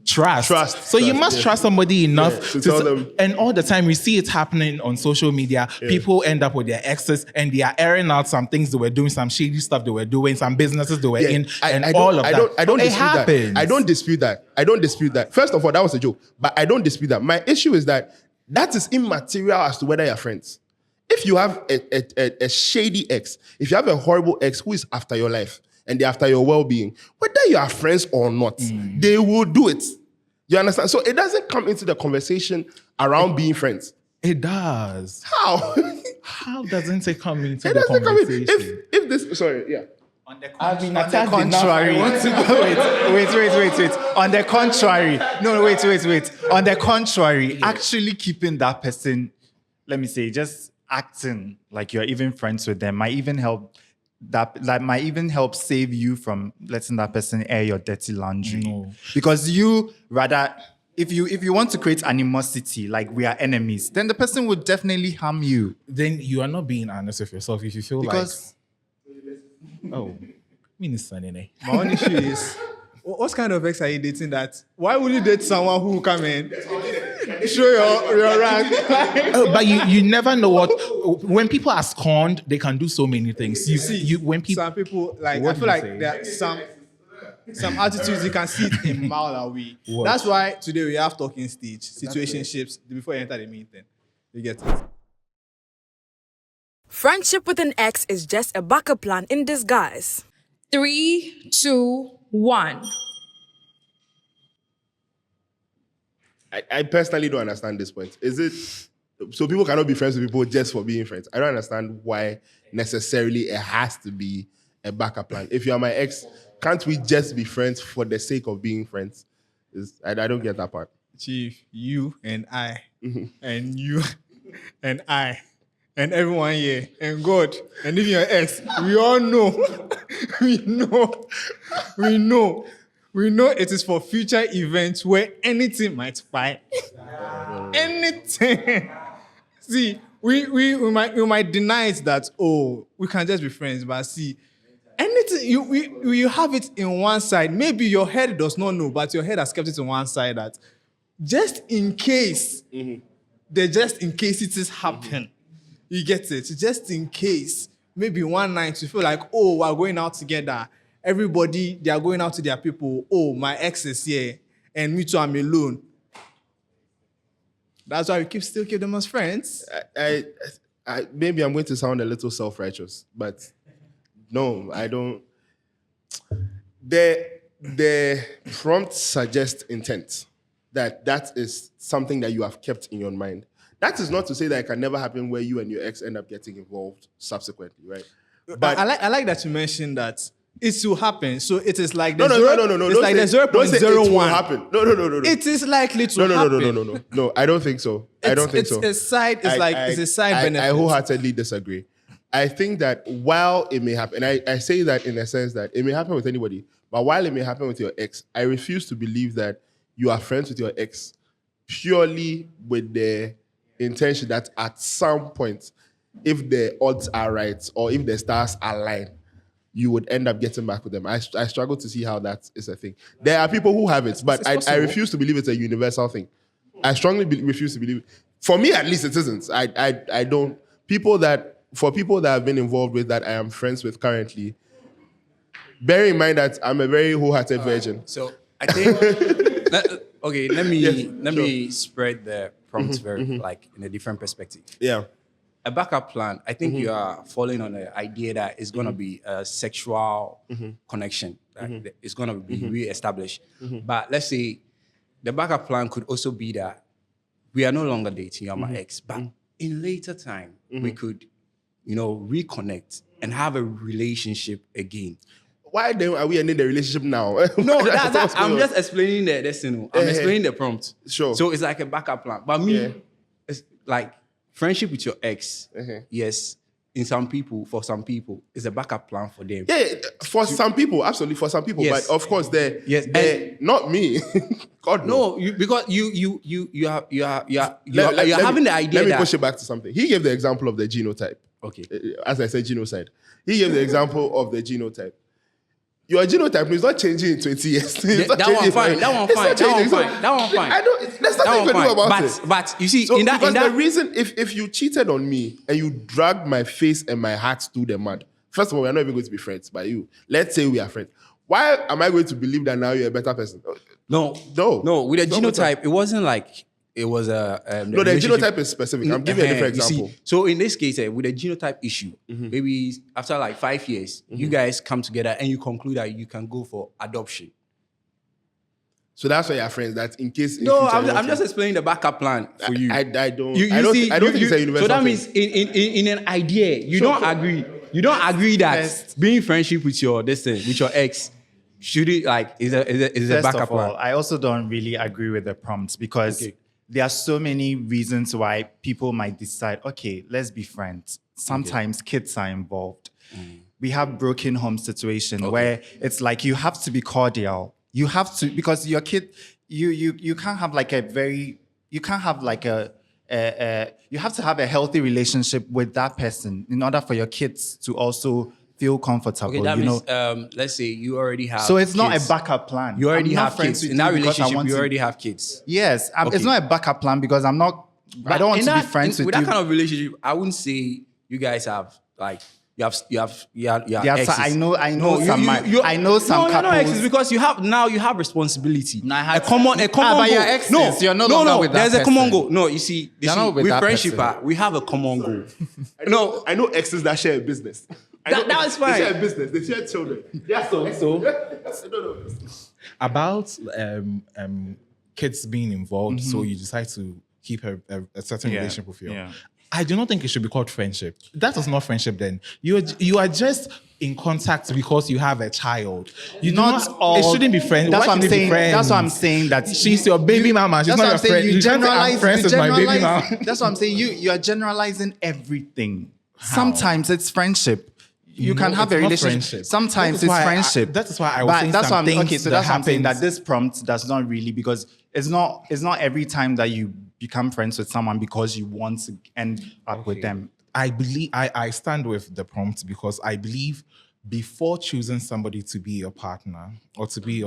trust. So you must trust somebody enough to tell them. And all the time we see it happening on social media. People end up with their exes and they are airing out some things they were doing, some shady stuff they were doing, some businesses they were in, all of that. I don't it dispute happens. that. I don't dispute that. First of all, that was a joke, but I don't dispute that. My issue is that is immaterial as to whether you're friends. If you have a shady ex, if you have a horrible ex who is after your life and they're after your well-being, whether you are friends or not, they will do it. You understand? So it doesn't come into the conversation around being friends. It does. How? How doesn't it come into It the doesn't come in. conversation? If this, sorry, yeah. On the I've been on the attacked enough. contrary, I want to wait. On the contrary, no, wait. On the contrary, actually keeping that person, let me say, just acting like you're even friends with them might even help. That might even help save you from letting that person air your dirty laundry. No. Because you rather, if you want to create animosity, like we are enemies, then the person would definitely harm you. Then you are not being honest with yourself if you feel Because Minister Nene. My own issue is, what kind of ex are you dating that? Why would you date someone who will come in, show your rank? But you never know what when people are scorned, they can do so many things. When people Some people, like, What I feel did you like say? there are some attitudes you can see it a mile away. What? That's why today we have talking stage, situationships, before you enter the meeting. You get it? Friendship with an ex is just a backup plan in disguise. 3, 2, 1. I personally don't understand this point. Is it so people cannot be friends with people just for being friends? I don't understand why necessarily it has to be a backup plan. If you are my ex, can't we just be friends for the sake of being friends? I don't get that part. Chief, you and I, and you and I, and everyone here, and God, and even your ex, we all know, we know it is for future events where anything might spy. Anything. See, we might deny it that, oh, we can just be friends, but see, anything, you have it in one side. Maybe your head does not know, but your head has kept it in one side that just in case, just in case it is happen, you get it? Just in case, maybe one night you feel like, oh, we're going out together. Everybody, they are going out to their people. Oh, my ex is here, and me too, I'm alone. That's why we still keep them as friends. I maybe I'm going to sound a little self-righteous, but no, I don't. The prompt suggests intent, that is something that you have kept in your mind. That is not to say that it can never happen where you and your ex end up getting involved subsequently, right? But I like that you mentioned that it will happen. So it is like the No. It's like the Don't say it will 0.01. happen. No. It is likely to happen. No, I don't think so. I don't think so. It's a side benefit. I wholeheartedly disagree. I think that while it may happen, and I say that in a sense that it may happen with anybody, but while it may happen with your ex, I refuse to believe that you are friends with your ex purely with the intention that at some point, if the odds are right or if the stars align, you would end up getting back with them. I struggle to see how that is a thing. There are people who have it, but I refuse to believe it's a universal thing. I strongly refuse to believe it. For me, at least, it isn't. I don't. For people that I've been involved with that I am friends with currently, bear in mind that I'm a very wholehearted virgin. So I think let me spread the prompt very like in a different perspective. Yeah. A backup plan, I think you are falling on the idea that it's going to be a sexual connection. That it's going to be re-established. But let's say the backup plan could also be that we are no longer dating, you're my ex, but in later time, we could, reconnect and have a relationship again. Why then are we ending the relationship now? No, I'm just explaining the destiny. I'm explaining the prompt. Sure. So it's like a backup plan. But me, it's like friendship with your ex, yes, for some people, is a backup plan for them. Yeah, for some people, absolutely for some people. Yes. But of course, Yes. not me. God no. No, because you are having the idea Let me that push it back to something. He gave the example of the genotype. okay. As I said, genocide. He gave the example of the genotype. Your genotype is not changing in 20 years. It's not That changing. one fine. That one It's fine. not That one changing. So, fine. That one fine. there's nothing you can do about it. But you see, So, in that the reason, if you cheated on me and you dragged my face and my heart through the mud, first of all, we're not even going to be friends by you. Let's say we are friends. Why am I going to believe that now you're a better person? no, with the It's not genotype, it wasn't like it was a No, the relationship- genotype is specific. I'm giving you a different You see, example. so in this case, with the genotype issue, maybe after like 5 years, you guys come together and you conclude that you can go for adoption. So that's why you're friends. That in case. in No, future you I'm want just to- explaining the backup plan for you. I don't. You I don't. see, I don't think it's a universal so that thing. means in an idea, you don't agree. You don't agree that First- being friendship with your with your ex should it like is a First backup of all, plan. I also don't really agree with the prompts because Okay. there are so many reasons why people might decide, okay, let's be friends. Sometimes kids are involved. We have broken home situation where it's like you have to be cordial. You have to, because your kid, you can't have like you have to have a healthy relationship with that person in order for your kids to also feel comfortable. Okay, that you means know? let's say you already have. So it's not kids. a backup plan. You already I'm not have friends kids with in that you because I relationship. want You to- already have kids. Yes, Okay. it's not a backup plan because I don't want In to be that- friends with with you. that kind of relationship. I wouldn't say you guys have like you have Yeah, exes. so I know No, some. I know some no, you're not couples. exes because you have responsibility. No, I a had- common but goal. you're exes. You're no longer with that There's a common person. goal. No, you see, You're not with with that friendship, person. we have a common goal. No, I know exes that share a business. That is fine. They share a business. They share children. Yeah, so. I don't know. About kids being involved, so you decide to keep a certain Yeah, relationship with you. yeah. I do not think it should be called friendship. That is not friendship. Then you are just in contact because you have a child. You do Not not. all. It shouldn't be friends. That's Why what I'm should it be saying. friends? That's what I'm saying. That She's your baby mama. She's That's not what your I'm saying. friend. You can't say, I'm friends with my baby mama. That's what I'm saying. You are generalizing everything. Sometimes it's friendship. You No, can have a it's not relationship. friendship. Sometimes That is it's why friendship. that is why I was But saying that's some what I'm, okay. things So that that's what I'm saying. That happens. this prompt does not really, because it's not every time that you become friends with someone because you want to end up with them. I believe I stand with the prompt because I believe before choosing somebody to be your partner or to be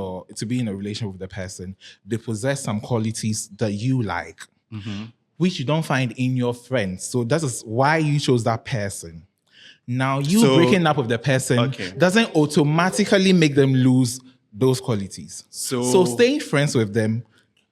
in a relationship with the person, they possess some qualities that you like, which you don't find in your friends. So that is why you chose that person. Now you So- breaking up with the person Okay. doesn't automatically make them lose those qualities. So staying friends with them,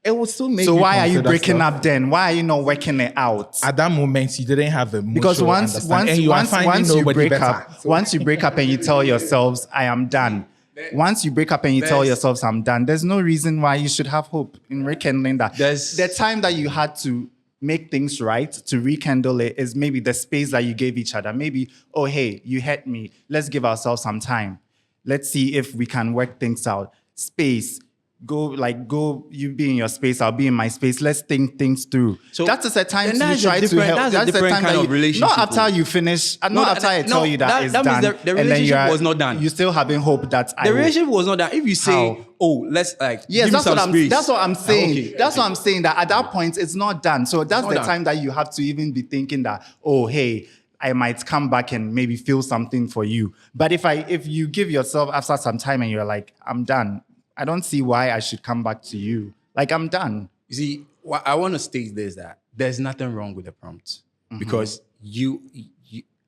it will still make. So you why are you consider breaking stuff. up then? Why are you not working it out? At that moment, you didn't have the Because mutual once understanding, and you are finding you nobody break better. up, once you break up and you tell yourselves, I am done. Once you break up and you tell yourselves, I'm done, there's no reason why you should have hope in rekindling that. There's- The time that you had to make things right, to rekindle it, is maybe the space that you gave each other. Maybe, oh, hey, you hurt me. Let's give ourselves some time. Let's see if we can work things out. Space. Go, you be in your space, I'll be in my space. Let's think things through. So- that is a time and to that's a try to different- help. that's a the different time kind that of you, relationship. not after you finish, not after I tell you that it's that means done. the and then relationship was not done. You still having hope that The relationship was not that. If you say, How? "Oh, let's like," Yes, give me that's some what I'm. space. That's what I'm saying. Okay, That's what I'm saying. That at that point, it's not done. So that's not the done. time that you have to even be thinking that, oh, hey, I might come back and maybe feel something for you. But if you give yourself after some time and you're like, I'm done, I don't see why I should come back to you. Like, I'm done. You see, what I want to state this, that there's nothing wrong with the prompt because you,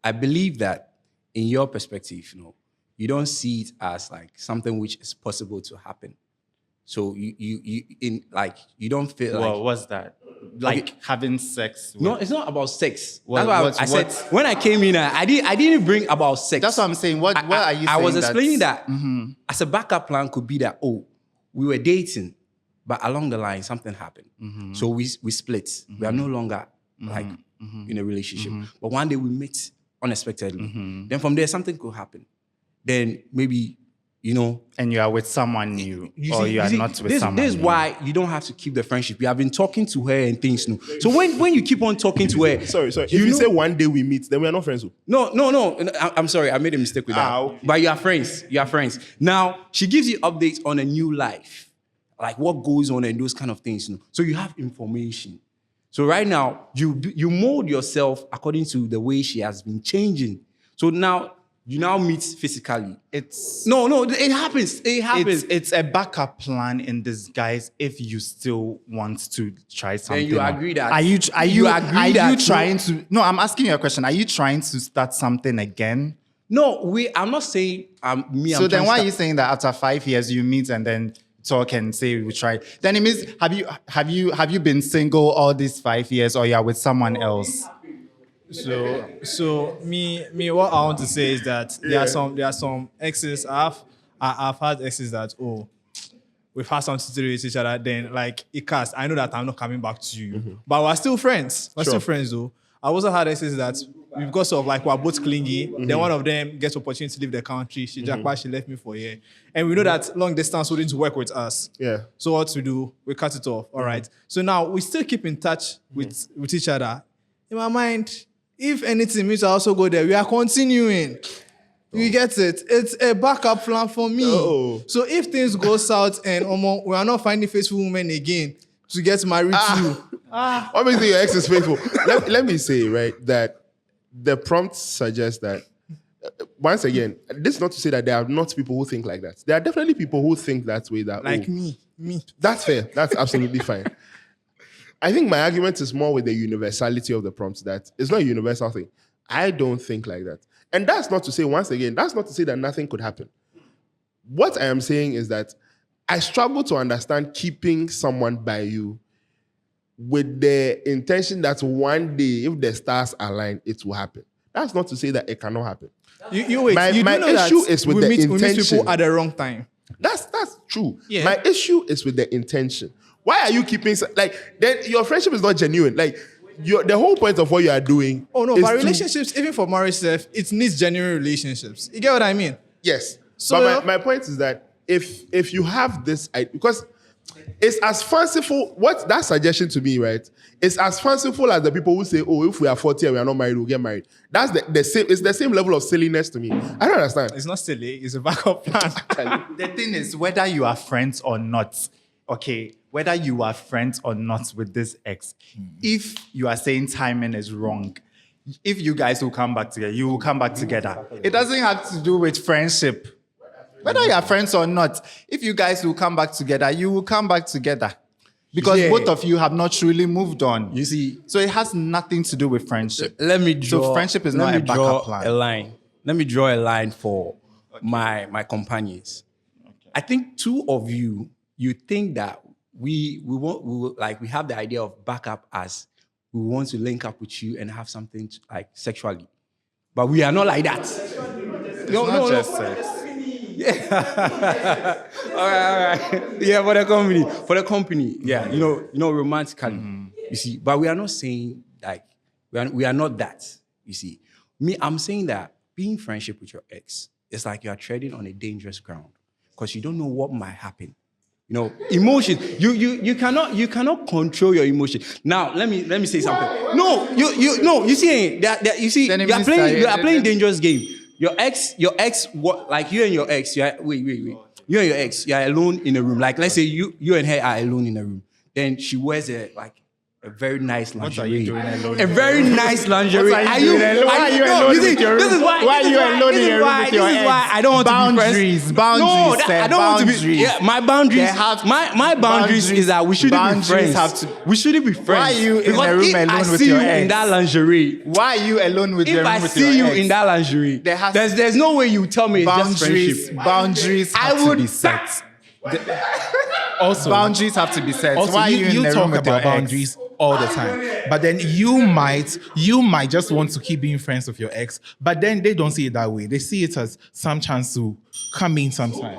I believe that in your perspective, you don't see it as like something which is possible to happen. So you don't feel like. What's that? Like having sex? No, it's not about sex. What- That's why what's- I said what's- when I came in, I didn't bring about sex. That's what I'm saying. What are you saying? I was that's- explaining that as a backup plan could be that, oh, we were dating, but along the line something happened. So we split. We are no longer like in a relationship. But one day we meet unexpectedly. Then from there something could happen. Then maybe, And you are with someone new, or see- you are see, not with this, someone This is new. why you don't have to keep the friendship. You have been talking to her and things. So when you keep on talking to her, Sorry. If you say one day we meet, then we are not friends. No. I'm sorry. I made a mistake with that. Okay. But you are friends. You are friends. Now, she gives you updates on a new life, like what goes on and those kind of things. So you have information. So right now, you mold yourself according to the way she has been changing. So now, you now meet physically. No, it happens. It happens. It's a backup plan in disguise if you still want to try something. you out. agree that- Are you you agree are you that- trying to? No, I'm asking you a question. Are you trying to start something again? No, I'm not saying me. So I'm then trying why to are you saying that after 5 years you meet and then talk and say we try. Then it means have you been single all these 5 years, or you're with someone else? So me, what I want to say is that there are some exes. I've had exes that we've had something to do with each other. Then like it cast. I know that I'm not coming back to you, but we're still friends. We're still friends though. I also had exes that we've got sort of like we're both clingy. Then one of them gets opportunity to leave the country. She jackpot. She left me for a year, and we know that long distance wouldn't work with us. Yeah. So what to do? We cut it off. All right. So now we still keep in touch with each other. In my mind, if anything means I also go there, we are continuing. You get it? It's a backup plan for me. Oh. So if things go south and we are not finding faithful women again to get married to, Obviously, your ex is faithful. let me say, right, that the prompt suggests that, once again, this is not to say that there are not people who think like that. There are definitely people who think that way. That like me. That's fair. That's absolutely fine. I think my argument is more with the universality of the prompts, that it's not a universal thing. I don't think like that. And that's not to say, once again, that's not to say that nothing could happen. What I am saying is that I struggle to understand keeping someone by you with the intention that one day, if the stars align, it will happen. That's not to say that it cannot happen. You wait. My you do know issue that is with we the meet intention. people at the wrong time. That's true. Yeah. My issue is with the intention. Why are you keeping then your friendship is not genuine? Like the whole point of what you are doing. Oh no, is but to- relationships, even for marriage stuff, it needs genuine relationships. You get what I mean? Yes. So- But my point is that if you have this, because it's as fanciful, what that suggestion to me, right? It's as fanciful as the people who say, oh, if we are 40 and we are not married, we'll get married. That's the same. It's the same level of silliness to me. I don't understand. It's not silly. It's a backup plan. The thing is, whether you are friends or not, okay, whether you are friends or not with this ex, if you are saying timing is wrong, if you guys will come back together, you will come back together. It doesn't have to do with friendship. Whether you are friends or not, if you guys will come back together, you will come back together. Because Yeah. both of you have not truly moved on. You see, So it has nothing to do with friendship. let me draw. So friendship is let not me a backup draw plan. A line. Let me draw a line for my companions. I think two of you think that we have the idea of backup as we want to link up with you and have something like sexually, but we are not like that. It's not just sex. All right. Yeah, for the company. Yeah, you know, romantically. You see, but we are not saying like we are not that. You see, me, I'm saying that being friendship with your ex is like you are treading on a dangerous ground because you don't know what might happen. You know, emotions. You cannot control your emotion. Now, let me say something. No, you see that you see Then it you are means playing that- you are playing dangerous game. Your ex, what, like you and your ex, you are, wait. You and your ex, you are alone in a room. Like, let's say you and her are alone in a room. Then she wears a very nice lingerie. are you doing alone A very nice lingerie. What are you doing alone? Why are you alone with your room? This is why. Why are this is you why- alone this in is your room why- with your This is ex? why I don't want to be friends. Boundaries, No, I don't want to be. boundaries. Yeah, my boundaries. They have- my boundaries is that we shouldn't be boundaries friends. have to- We shouldn't be friends. Why are you in Because the room if I alone with see your you in ex? that lingerie, Why are you alone with your if room I with your see you ex? in that lingerie, There has- there's no way you tell me it's just friendship. Boundaries I have to would be set. Also, Boundaries have to be set. Also, Why are you in you the room talk with your about ex? boundaries all the time, but then you might just want to keep being friends with your ex, but then they don't see it that way. They see it as some chance to come in sometime.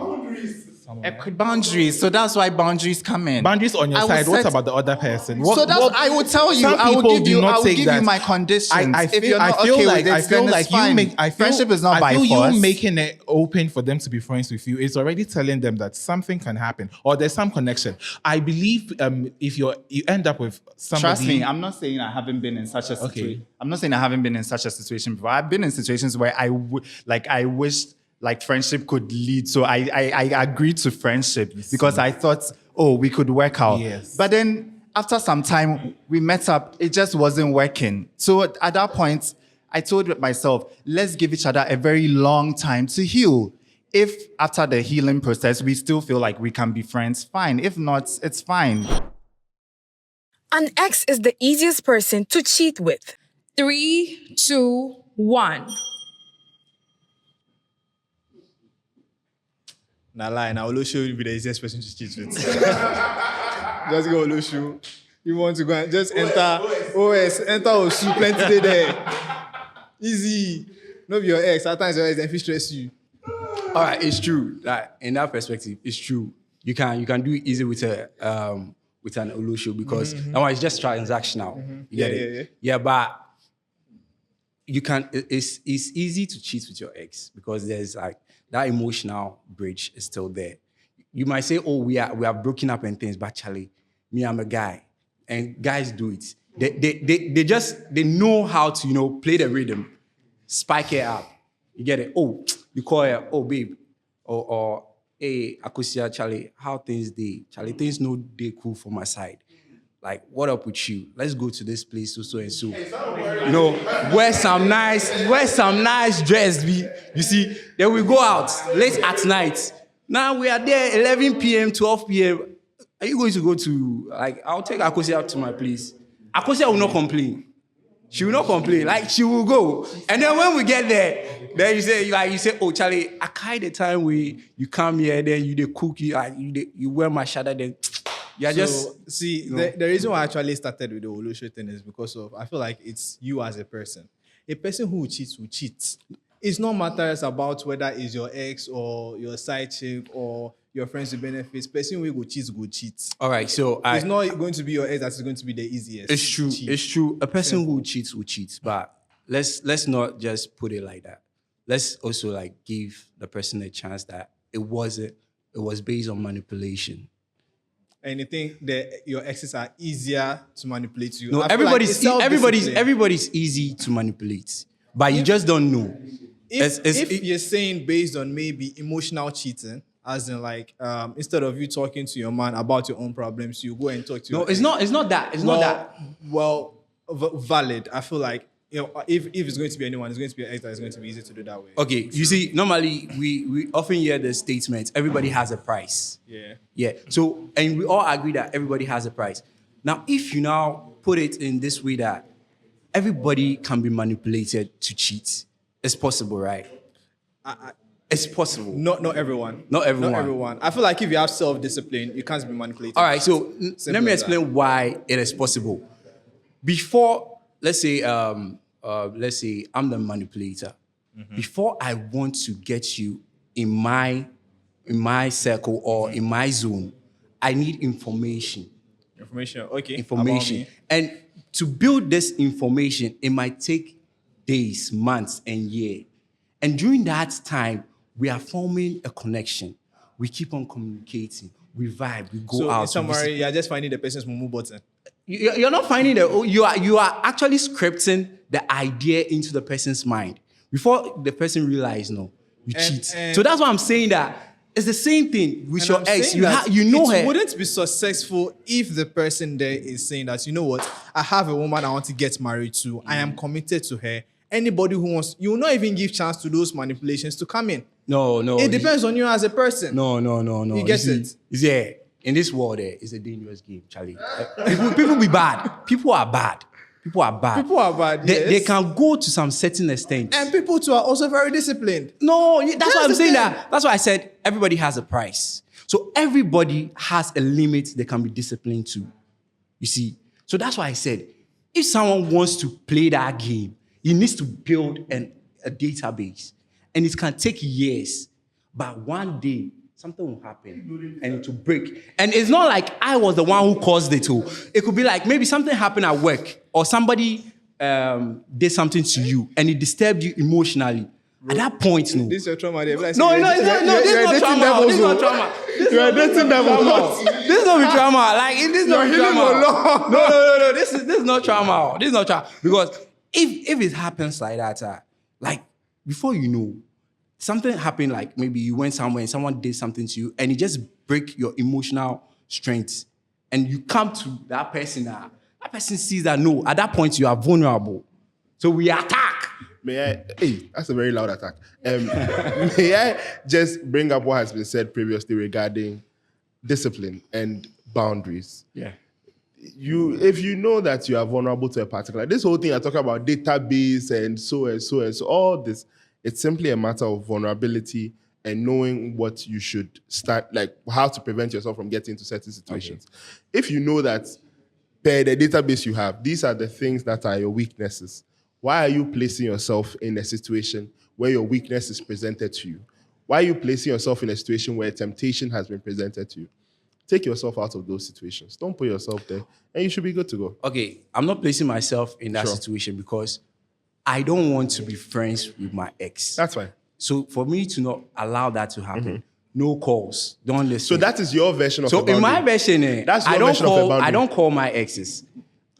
Boundaries. So that's why boundaries come in. Boundaries on your I will side. What set- about the other person? So that's I will tell you. Some I will people give do you. not I will take give that. you my conditions. I If feel, you're not I feel okay like with it, I feel then like it's you fine. make. I feel, Friendship is not I by feel force. you making it open for them to be friends with you is already telling them that something can happen or there's some connection. I believe if you end up with somebody. Trust me, I'm not saying I haven't been in such a situation. I'm not saying I haven't been in such a situation before. I've been in situations where I wished like friendship could lead. So I agreed to friendship because I thought, oh, we could work out. Yes. But then after some time, we met up. It just wasn't working. So at that point, I told myself, let's give each other a very long time to heal. If after the healing process, we still feel like we can be friends, fine. If not, it's fine. An ex is the easiest person to cheat with. 3, 2, 1. Nah, lie. Now, Olosho will be the easiest person to cheat with. Just go Olosho. You want to go and just enter OS, enter Osu, plenty there. Easy. No be your ex. Sometimes your ex then fit stress you. All right, it's true. Like in that perspective, it's true. You can do it easy with an Olusho because that one is just transactional. You get it? Yeah, but you can. It's easy to cheat with your ex because there's like that emotional bridge is still there. You might say, "Oh, we are broken up and things," but Charlie, me, I'm a guy, and guys do it. They know how to play the rhythm, spike it up. You get it? Oh, you call her, oh babe, or hey, Akusia, Charlie, how things dey? Charlie, things no dey cool for my side. Like, what up with you? Let's go to this place, so and so. Wear some nice dress, you see. Then we go out late at night. Now we are there 11 p.m., 12 p.m. Are you going to go to, like, I'll take Akosia out to my place. Akosia will not complain. She will not complain. Like, she will go. And then when we get there, then you say, oh, Charlie, I kind the time where you come here, then you the cook, you wear my shadow, then you're just... See, the reason why I actually started with the Olosho thing is because of, I feel like it's you as a person. A person who cheats will cheat. It's not matters about whether it's your ex or your side chick or your friends with benefits. Person who go cheat. All right, so it's not going to be your ex that's going to be the easiest. It's true. It's true. A person who cheats will cheat, but let's not just put it like that. Let's also like give the person a chance that it was based on manipulation. And you think that your exes are easier to manipulate you? No, everybody's easy to manipulate, but you just don't know. If you're saying based on maybe emotional cheating, as in like instead of you talking to your man about your own problems, you go and talk to your ex. It's not that. Well, valid. I feel like if it's going to be anyone, it's going to be your ex that is going to be easy to do that way. Okay, you see, normally we often hear the statement, everybody has a price. Yeah. So, and we all agree that everybody has a price. Now, if you now put it in this way that everybody can be manipulated to cheat, it's possible, right? It's possible. Not everyone. Not everyone. I feel like if you have self-discipline, you can't be manipulated. All right, so let me explain why it is possible. Before, let's say I'm the manipulator. Mm-hmm. Before I want to get you in my circle or in my zone, I need information. Information. And to build this information, it might take days, months, and years. And during that time, we are forming a connection. We keep on communicating. We vibe. We go out. So in summary, you're just finding the person's mumu button. You're not finding you are actually scripting the idea into the person's mind before the person realizes you cheat. So that's why I'm saying that it's the same thing with your ex. You know her. It wouldn't be successful if the person there is saying that, you know what, I have a woman I want to get married to. I am committed to her. Anybody who wants, you will not even give chance to those manipulations to come in. No. It depends on you as a person. No. You get it? Yeah. In this world, it's a dangerous game, Charlie. People be bad. People are bad. Yes. They can go to some certain extent. And people too are also very disciplined. No, that's why I'm saying that. That's why I said everybody has a price. So everybody has a limit they can be disciplined to. You see? So that's why I said, if someone wants to play that game, he needs to build a database. And it can take years. But one day, something will happen and it will break. And it's not like I was the one who caused it. It could be like maybe something happened at work or somebody did something to you and it disturbed you emotionally. At that point, no. This is your trauma. No, this is not trauma. This is not trauma. You're dating them a lot. This is not trauma. Like, this is not trauma. No. This is not trauma. This is not trauma. Because if it happens like that, like, before you know, something happened, like maybe you went somewhere and someone did something to you and it just break your emotional strength. And you come to that person, that person sees that, no, at that point you are vulnerable. So we attack. Hey, that's a very loud attack. May I just bring up what has been said previously regarding discipline and boundaries? Yeah. If you know that you are vulnerable to a particular, this whole thing I talk about database and so, all this, it's simply a matter of vulnerability and knowing what you should start, like how to prevent yourself from getting into certain situations. If you know that per the database you have, these are the things that are your weaknesses, why are you placing yourself in a situation where your weakness is presented to you? Why are you placing yourself in a situation where temptation has been presented to you? Take yourself out of those situations. Don't put yourself there, and you should be good to go. Okay, I'm not placing myself in that situation because I don't want to be friends with my ex. That's fine. So for me to not allow that to happen, no calls, don't listen. So that is your version of so a boundary. in my version, That's your I don't version of a call boundary. I don't call my exes.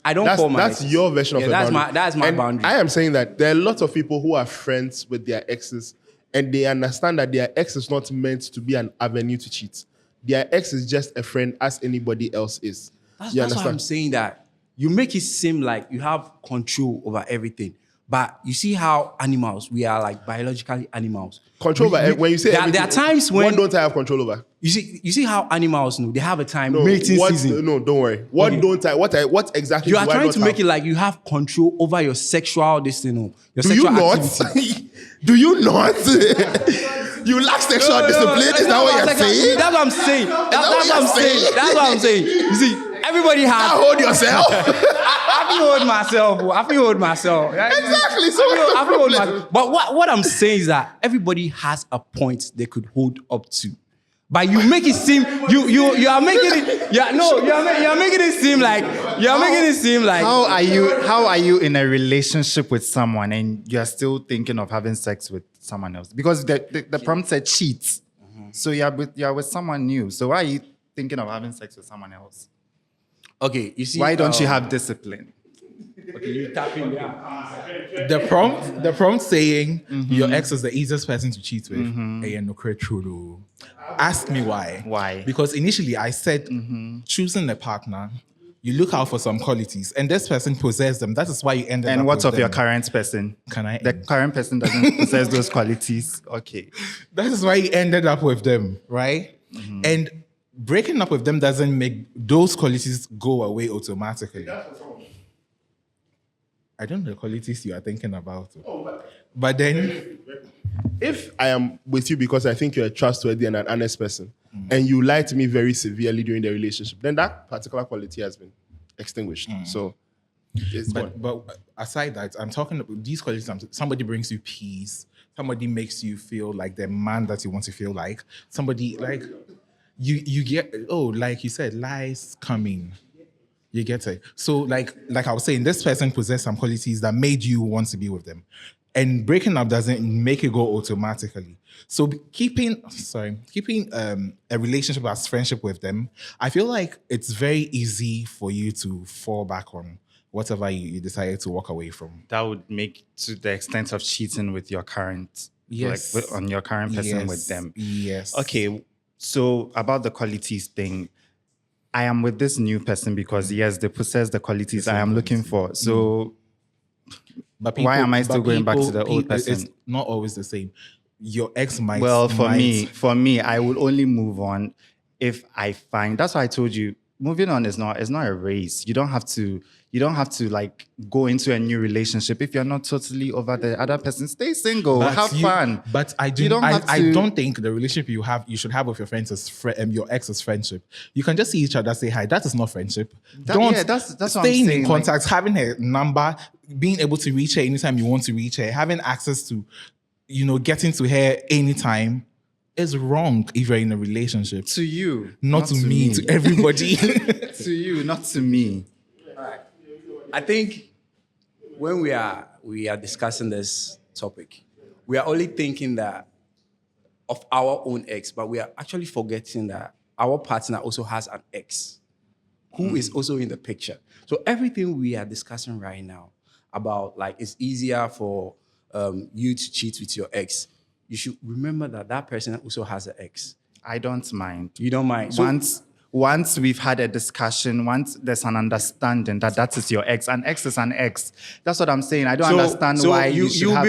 I don't call my That's exes. your version of a that's boundary. That's my And boundary. I am saying that there are lots of people who are friends with their exes and they understand that their ex is not meant to be an avenue to cheat. Their ex is just a friend as anybody else is. That's You why I'm understand? saying that you make it seem like you have control over everything. But you see how animals, we are like biologically animals. Control over, when you say there everything, are times when what don't I have control over? you see how animals know they have a time No, mating what, season. no, don't worry. What Okay. don't I? What exactly? You are do I trying not to make have? it like you have control over your sexual destiny, your Do you sexual not? activity. Do you not? You lack sexual discipline. Is that what you're saying? That's what I'm saying. That's what what I'm you're saying. saying? That's what I'm saying. You see, everybody Now has. hold yourself. I feel hold myself. I feel hold myself. Exactly. So I feel hold what's the myself. But what I'm saying is that everybody has a point they could hold up to. But you make it seem you are making it you're making it seem like How are you in a relationship with someone and you're still thinking of having sex with someone else? Because the prompt said cheat. So you're with someone new. So why are you thinking of having sex with someone else? okay. You see, Why don't you have discipline? Okay, you tap in there. The prompt saying your ex is the easiest person to cheat with. No true. Ask me why. Why? Because initially I said choosing a partner, you look out for some qualities, and this person possesses them. That is why you ended up. And what's with of your them. current person? Can I The end? current person doesn't possess those qualities. Okay. That is why you ended up with them, right? And breaking up with them doesn't make those qualities go away automatically. I don't know the qualities you are thinking about. But then, If I am with you because I think you're a trustworthy and an honest person, and you lie to me very severely during the relationship, then that particular quality has been extinguished. So it's gone. but aside that, I'm talking about these qualities. Somebody brings you peace. Somebody makes you feel like the man that you want to feel like. Somebody like you get like you said, lies coming. You get it. So like I was saying, this person possessed some qualities that made you want to be with them. And breaking up doesn't make it go automatically. So keeping a relationship as friendship with them, I feel like it's very easy for you to fall back on whatever you decided to walk away from. That would make to the extent of cheating with your current, Yes. like on your current person Yes. with them. Yes. Okay, so about the qualities thing, I am with this new person because yes, they possess the qualities I am looking for. So But why am I still going back to the old person? It's not always the same. Your ex might. Well, for me, I will only move on if I find. That's why I told you, moving on is not a race. You don't have to like go into a new relationship if you're not totally over the other person. Stay single, have fun. But I don't think the relationship you should have with your friends is your ex's friendship. You can just see each other, say hi. That is not friendship. That's what I'm staying saying, in contact, having her number, being able to reach her anytime you want to reach her, having access to, getting to her anytime is wrong if you're in a relationship. To you, Not to me, to everybody. To you, not to me. I think when we are discussing this topic, we are only thinking that of our own ex, but we are actually forgetting that our partner also has an ex who is also in the picture. So everything we are discussing right now about like it's easier for you to cheat with your ex, you should remember that person also has an ex. I don't mind. You don't mind. So, Once we've had a discussion, once there's an understanding that is your ex, an ex is an ex. That's what I'm saying. I don't understand why you'll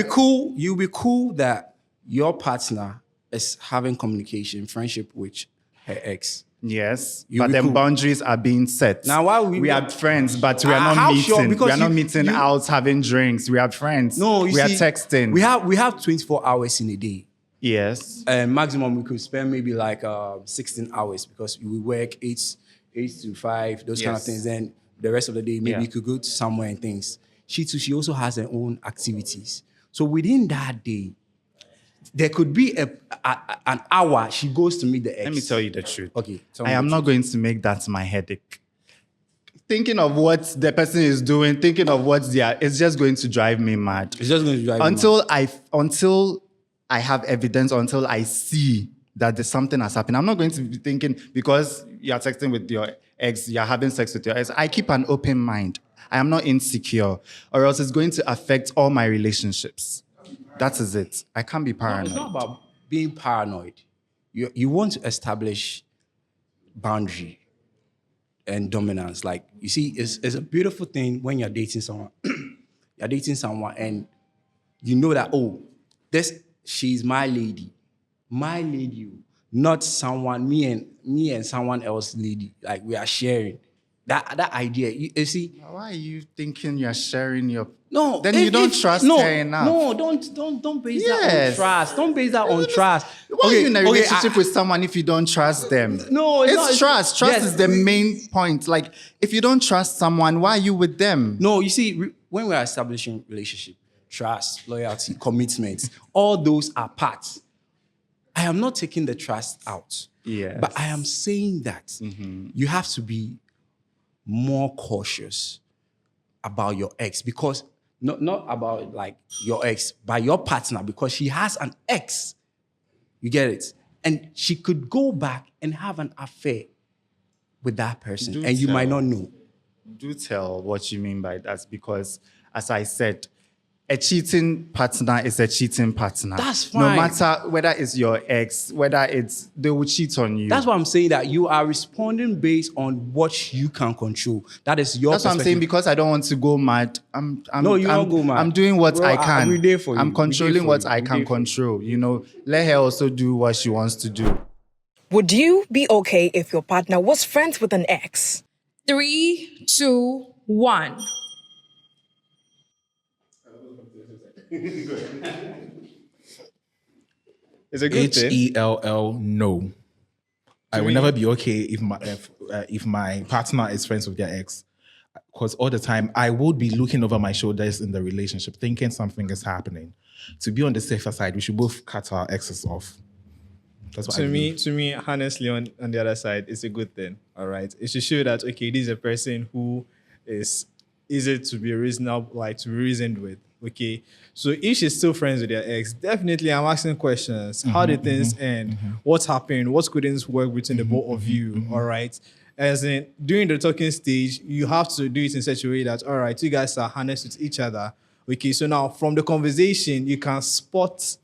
be cool that your partner is having communication, friendship with her ex. Yes, You'll but be then cool. boundaries are being set. Now, why we are friends, but we are How not sure? meeting. Because We are not you- meeting out, having drinks. We are friends. No, we are texting. We have 24 hours in a day. Yes. And maximum we could spend maybe like 16 hours because we work 8 to 5, those kind of Yes. things. Then the rest of the day, maybe Yeah. you could go to somewhere and things. She too, she also has her own activities. So within that day, there could be an hour she goes to meet the ex. Let me tell you the truth. Okay, tell I me am the not truth. going to make that my headache. Thinking of what the person is doing, thinking of what they are, it's just going to drive me mad. It's just going to drive you mad. Until I have evidence, until I see that there's something has happened. I'm not going to be thinking because you're texting with your ex, you're having sex with your ex. I keep an open mind. I am not insecure, or else it's going to affect all my relationships. That is it. I can't be No, paranoid. it's not about being paranoid. You want to establish boundary and dominance. Like, you see, it's a beautiful thing when you're dating someone. You're dating someone and you know that, oh, she's my lady. My lady, not someone, me and someone else lady. Like, we are sharing. That idea, you see. Why are you thinking you're sharing your... No, Then you don't trust her enough. No, don't base that on Yes. trust. Don't base that on trust. Why are you in a relationship I- with someone if you don't trust them? No, it's not. trust. Trust Yes. is the main point. Like, if you don't trust someone, why are you with them? No, you see, when we're establishing relationship, trust, loyalty, commitment, all those are parts. I am not taking the trust out. Yes. But I am saying that you have to be more cautious about your ex, because not about like your ex, but your partner, because she has an ex. You get it? And she could go back and have an affair with that person, Do and you might tell. not know. Do tell what you mean by that, because, as I said, a cheating partner is a cheating partner. That's No fine. matter whether it's your ex, they will cheat on you. That's why I'm saying that you are responding based on what you can control. That is your That's what I'm saying, perspective. because I don't want to go mad. No, you don't go mad. I'm doing what Bro, I can. we there for you. I'm We controlling there for what you. I We can there for you. control. You know, let her also do what she wants to do. Would you be okay if your partner was friends with an ex? 3, 2, 1. It's a good thing. HELL, no. I will never be okay if my partner is friends with their ex. Because all the time, I would be looking over my shoulders in the relationship, thinking something is happening. To be on the safer side, we should both cut our exes off. That's what I believe. To me, honestly, on the other side, it's a good thing. All right, it should show that okay, this is a person who is easy to be reasonable, like to be reasoned with. Okay, so if she's still friends with your ex, definitely I'm asking questions. How did things end? What happened? What couldn't work between the both of you? All right. As in, during the talking stage, you have to do it in such a way that, all right, you guys are honest with each other. Okay, so now from the conversation, you can spot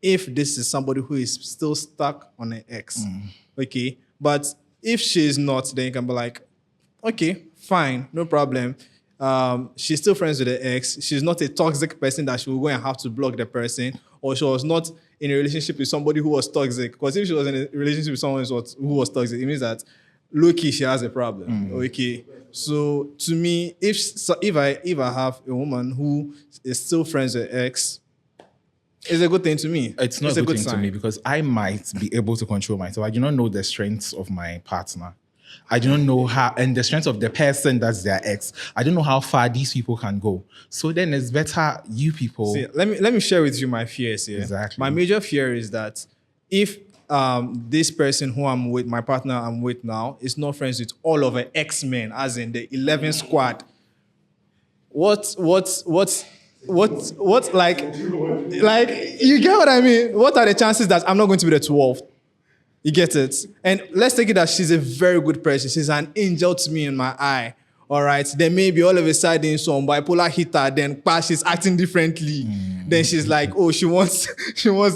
if this is somebody who is still stuck on an ex. Okay, but if she's not, then you can be like, okay, fine, no problem. She's still friends with the ex. She's not a toxic person that she will go and have to block the person, or she was not in a relationship with somebody who was toxic. Because if she was in a relationship with someone who was toxic, it means that low-key she has a problem. Okay, so to me, if I have a woman who is still friends with her ex, it's a good thing to me. It's not a good thing to sign. me because I might be able to control myself. I do not know the strengths of my partner. I do not know how, and the strength of the person that's their ex. I don't know how far these people can go. So then it's better you people. See, let me share with you my fears here. Exactly. My major fear is that if this person who I'm with, my partner I'm with now, is not friends with all of her X-Men, as in the 11 squad, what like you get what I mean? What are the chances that I'm not going to be the 12th? You get it? And let's take it that she's a very good person. She's an angel to me in my eye. All right. Then maybe all of a sudden some bipolar hit her, then she's acting differently. Then she's like, oh, she wants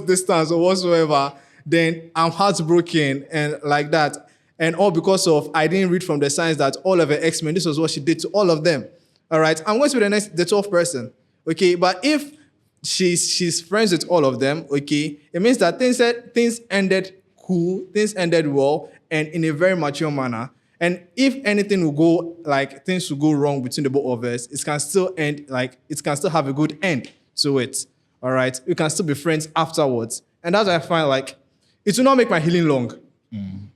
distance or whatsoever. Then I'm heartbroken and like that. And all because of I didn't read from the signs that all of her X-Men, this was what she did to all of them. All right. I'm going to be the 12th person. Okay. But if she's friends with all of them, okay, it means that things ended cool, things ended well, and in a very mature manner. And if anything will go, like things will go wrong between the both of us, it can still end, like it can still have a good end to it. All right. You can still be friends afterwards. And that's why I find like it will not make my healing long.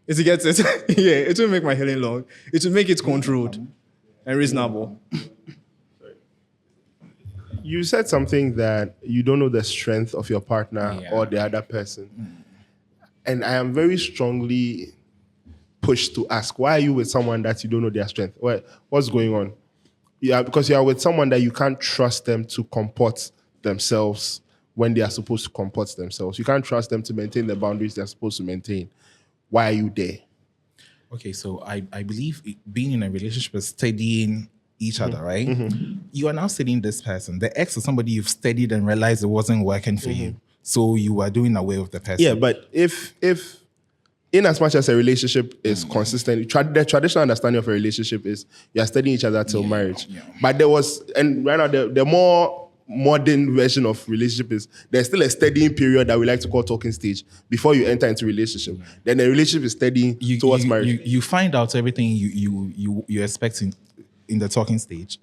If you get it, yeah, it will make my healing long. It will make it controlled and reasonable. You said something that you don't know the strength of your partner or the other person. And I am very strongly pushed to ask, why are you with someone that you don't know their strength? What's going on? Yeah, because you are with someone that you can't trust them to comport themselves when they are supposed to comport themselves. You can't trust them to maintain the boundaries they're supposed to maintain. Why are you there? Okay, so I believe being in a relationship is studying each other, right? You are now studying this person. The ex is somebody you've studied and realized it wasn't working for you. So you are doing away with the person. Yeah, but if in as much as a relationship is consistent, the traditional understanding of a relationship is you are studying each other till marriage. Yeah. But there was, and right now the more modern version of relationship is there's still a studying period that we like to call talking stage before you enter into relationship. Then the relationship is studying towards marriage. You find out everything you expect in the talking stage.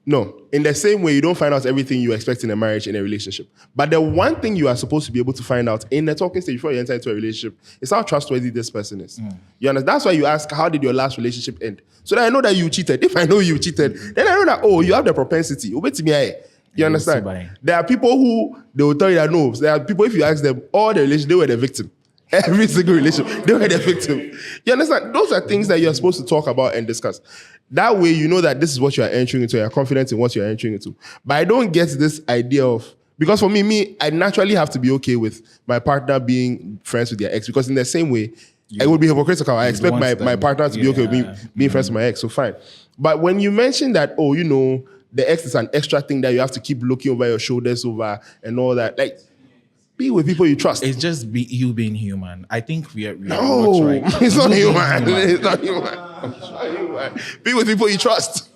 No, in the same way, you don't find out everything you expect in a marriage, in a relationship. But the one thing you are supposed to be able to find out in the talking stage before you enter into a relationship is how trustworthy this person is. You understand? That's why you ask, how did your last relationship end? So that I know that you cheated. If I know you cheated, then I know that, you have the propensity. You understand? There are people who, they will tell you that no. There are people, if you ask them, all the relationship, they were the victim. Every single relationship, they were the victim. You understand? Those are things that you're supposed to talk about and discuss. That way, you know that this is what you are entering into. You're confident in what you're entering into. But I don't get this idea of, because for me, I naturally have to be okay with my partner being friends with their ex. Because in the same way, I would be hypocritical. I expect my partner to be okay with me being friends with my ex. So fine. But when you mention that, the ex is an extra thing that you have to keep looking over your shoulders over and all that, like, be with people you trust. It's just you being human. I think we are no, right. It's not human. It's not human. Be with people you trust.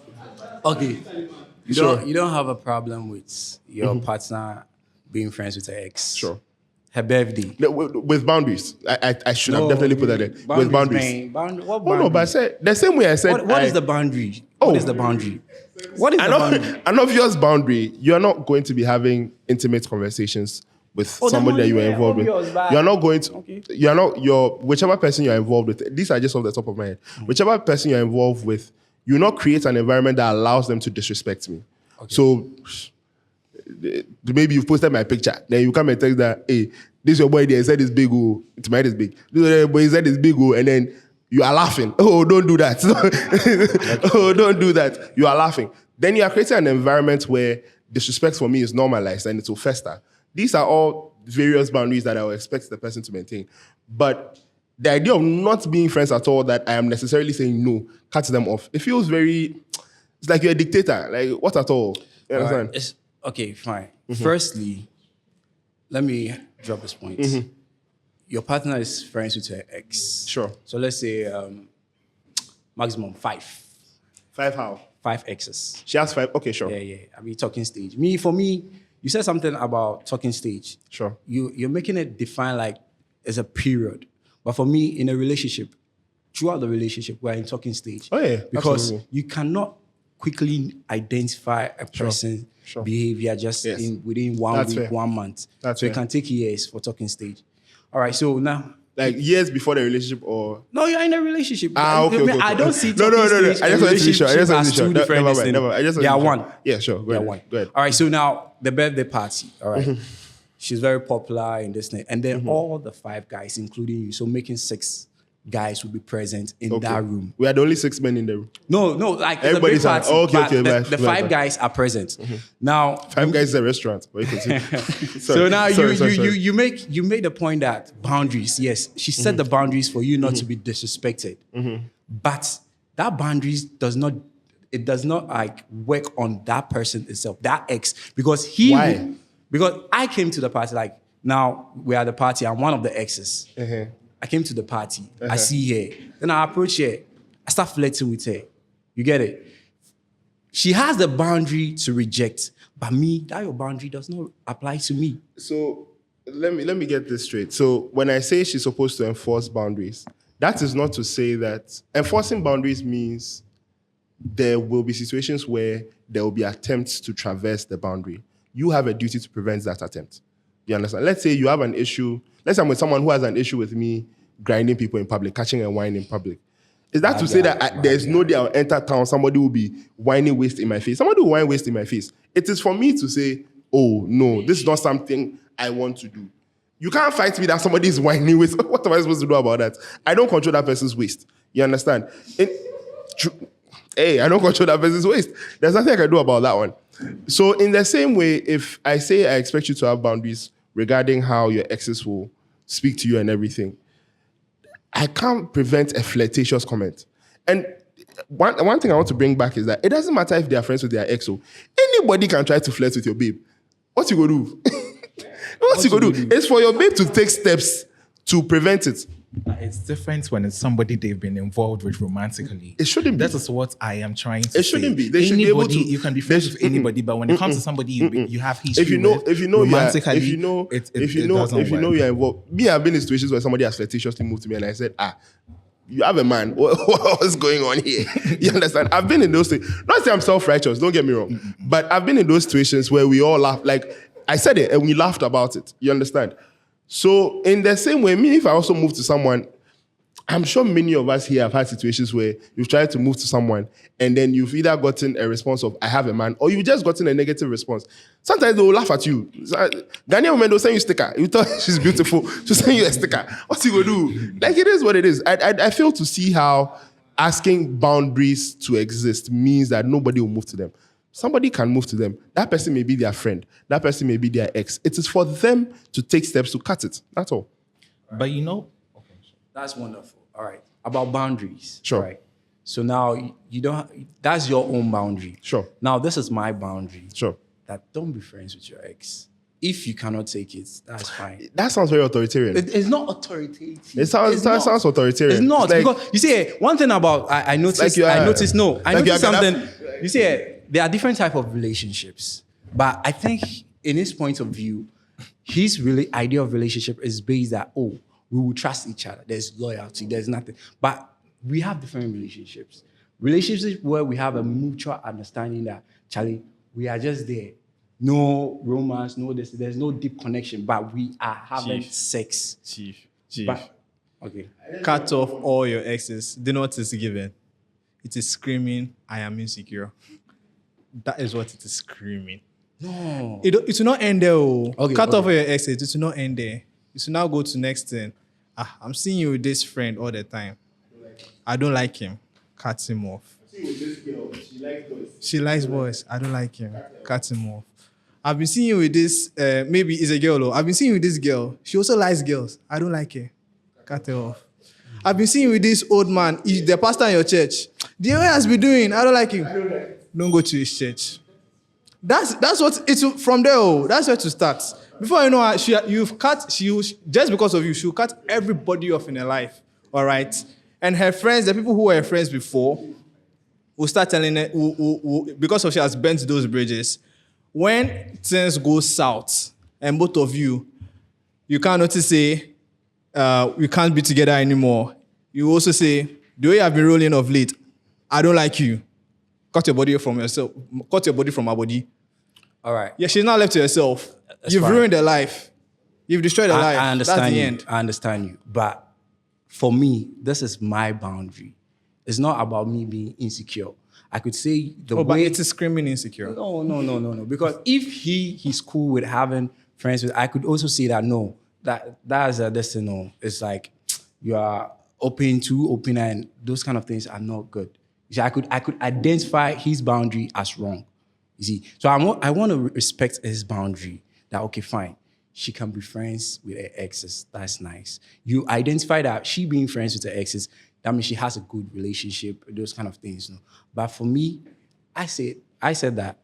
Okay. You don't have a problem with your partner being friends with her ex. Sure. Her birthday. No, with boundaries. I should have definitely put that in. With boundaries. What boundary? No, but I said, the same way I said. What is the boundary? What is the boundary? What is the boundary? An obvious boundary. You are not going to be having intimate conversations with somebody that you are involved with. You are not going to, you are not, whichever person you are involved with, these are just off the top of my head. Whichever person you are involved with, you not create an environment that allows them to disrespect me. Okay. So, maybe you've posted my picture, then you come and text that, hey, this your boy there, said is big, it's my head is big. This your boy said is big, and then you are laughing. Oh, don't do that. Oh, don't do that. You are laughing. Then you are creating an environment where disrespect for me is normalized and it will fester. These are all various boundaries that I would expect the person to maintain. But the idea of not being friends at all, that I am necessarily saying no, cut them off. It feels it's like you're a dictator. Like, what at all? You understand? Right. Okay, fine. Firstly, let me drop this point. Your partner is friends with her ex. Sure. So let's say maximum 5. 5 how? 5 exes. She has 5? Okay, sure. Yeah. I mean, talking stage. For me, you said something about talking stage. Sure. You're making it define like as a period. But for me, in a relationship, throughout the relationship, we're in talking stage. Oh, yeah. Because absolutely. you cannot quickly identify a person's behavior just within 1 week, fair. 1 month. That's so fair. it can take years for talking stage. All right, so now... Like years before the relationship or... No, you're in a relationship. Okay. I don't see No. stage I just wanted to be sure. as two different things. They are one. Yeah, sure. Go ahead. All right, so now the birthday party, all right? She's very popular in this thing. And then all the 5 guys, including you, so making 6 guys will be present in that room. We are the only 6 men in the room. No, like everybody's the big party. Okay. The 5 guys are present. Now 5 guys is a restaurant. So now you made the point that boundaries. Yes, she set the boundaries for you not to be disrespected. But that boundaries does not like work on that person itself, that ex, because Why? Because I came to the party, like now we are at the party. I'm one of the exes. I came to the party. I see her. Then I approach her. I start flirting with her. You get it? She has the boundary to reject. But me, that your boundary does not apply to me. So let me get this straight. So when I say she's supposed to enforce boundaries, that is not to say that enforcing boundaries means there will be situations where there will be attempts to traverse the boundary. You have a duty to prevent that attempt. You understand? Let's say you have an issue. Let's say I'm with someone who has an issue with me grinding people in public, catching and whining in public. Is that to say that there's no day I'll enter town, somebody will be whining waste in my face? Somebody will whine waste in my face. It is for me to say, oh, no, this is not something I want to do. You can't fight me that somebody is whining waste. What am I supposed to do about that? I don't control that person's waste. You understand? Hey, I don't control that person's waste. There's nothing I can do about that one. So in the same way, if I say I expect you to have boundaries regarding how your exes will speak to you and everything, I can't prevent a flirtatious comment. And one thing I want to bring back is that it doesn't matter if they are friends with their ex. Anybody can try to flirt with your babe. What you gonna do? What you gonna do? It's for your babe to take steps to prevent it. It's different when it's somebody they've been involved with romantically. It shouldn't be. That is what I am trying to say. It shouldn't be. They should be able to. You can be friends with anybody, but when it comes to somebody you have history if you know romantically, if you know you're involved. Me, I've been in situations where somebody has flirtatiously moved to me and I said, you have a man. What's going on here? You understand? I've been in those things. Not say I'm self-righteous, don't get me wrong. But I've been in those situations where we all laugh. Like, I said it and we laughed about it. You understand? So in the same way, me, if I also move to someone, I'm sure many of us here have had situations where you've tried to move to someone and then you've either gotten a response of, I have a man, or you've just gotten a negative response. Sometimes they will laugh at you. Ghanaian women will send you a sticker. You thought she's beautiful, she'll send you a sticker. What's he gonna do? Like, it is what it is. I fail to see how asking boundaries to exist means that nobody will move to them. Somebody can move to them. That person may be their friend. That person may be their ex. It is for them to take steps to cut it. That's all. But you know, That's wonderful. All right. About boundaries. Sure. Right. So now you don't. That's your own boundary. Sure. Now this is my boundary. Sure. That don't be friends with your ex. If you cannot take it, that's fine. That sounds very authoritarian. It's not authoritative. It sounds authoritarian. It's not, like, because you see, one thing about I noticed. I noticed something. You see, there are different type of relationships, but I think in his point of view, his really idea of relationship is based that we will trust each other. There's loyalty. There's nothing. But we have different relationships. Relationships where we have a mutual understanding that, Charlie, we are just there. No romance, no this. There's no deep connection, but we are having sex. Chief. But, okay. Cut off all your exes. Do not is given. It is screaming, I am insecure. That is what it is screaming. No. It will not end there. Cut off okay. all your exes. It will not end there. You should now go to next thing. I'm seeing you with this friend all the time. I don't like him. Cut him off. She likes boys. I don't like him. Cut him off. I've been seeing you with this, maybe it's a girl. I've been seeing you with this girl. She also likes girls. I don't like her. Cut her off. I've been seeing you with this old man. He's the pastor in your church. The way he has been doing, I don't like him. Don't go to his church. That's what it's from there. That's where to start. Before you know, just because of you, she'll cut everybody off in her life. All right, and her friends, the people who were her friends before, will start telling her because of she has burnt those bridges. When things go south, and both of you can't notice say we can't be together anymore. You also say the way you have been rolling of late, I don't like you. Cut your body from yourself. Cut your body from her body. All right. Yeah, she's not left to herself. You've ruined her life. You've destroyed her life. I understand That's the you. end. I understand you. But for me, this is my boundary. It's not about me being insecure. I could say but it is screaming insecure. No. Because if he's cool with having friends with, I could also say that no, that's a destiny. It's like you are too open, and those kind of things are not good. You see, I could identify his boundary as wrong. You see, so I want to respect his boundary. That okay, fine. She can be friends with her exes. That's nice. You identify that she being friends with her exes, that means she has a good relationship, those kind of things. No? But for me, I said that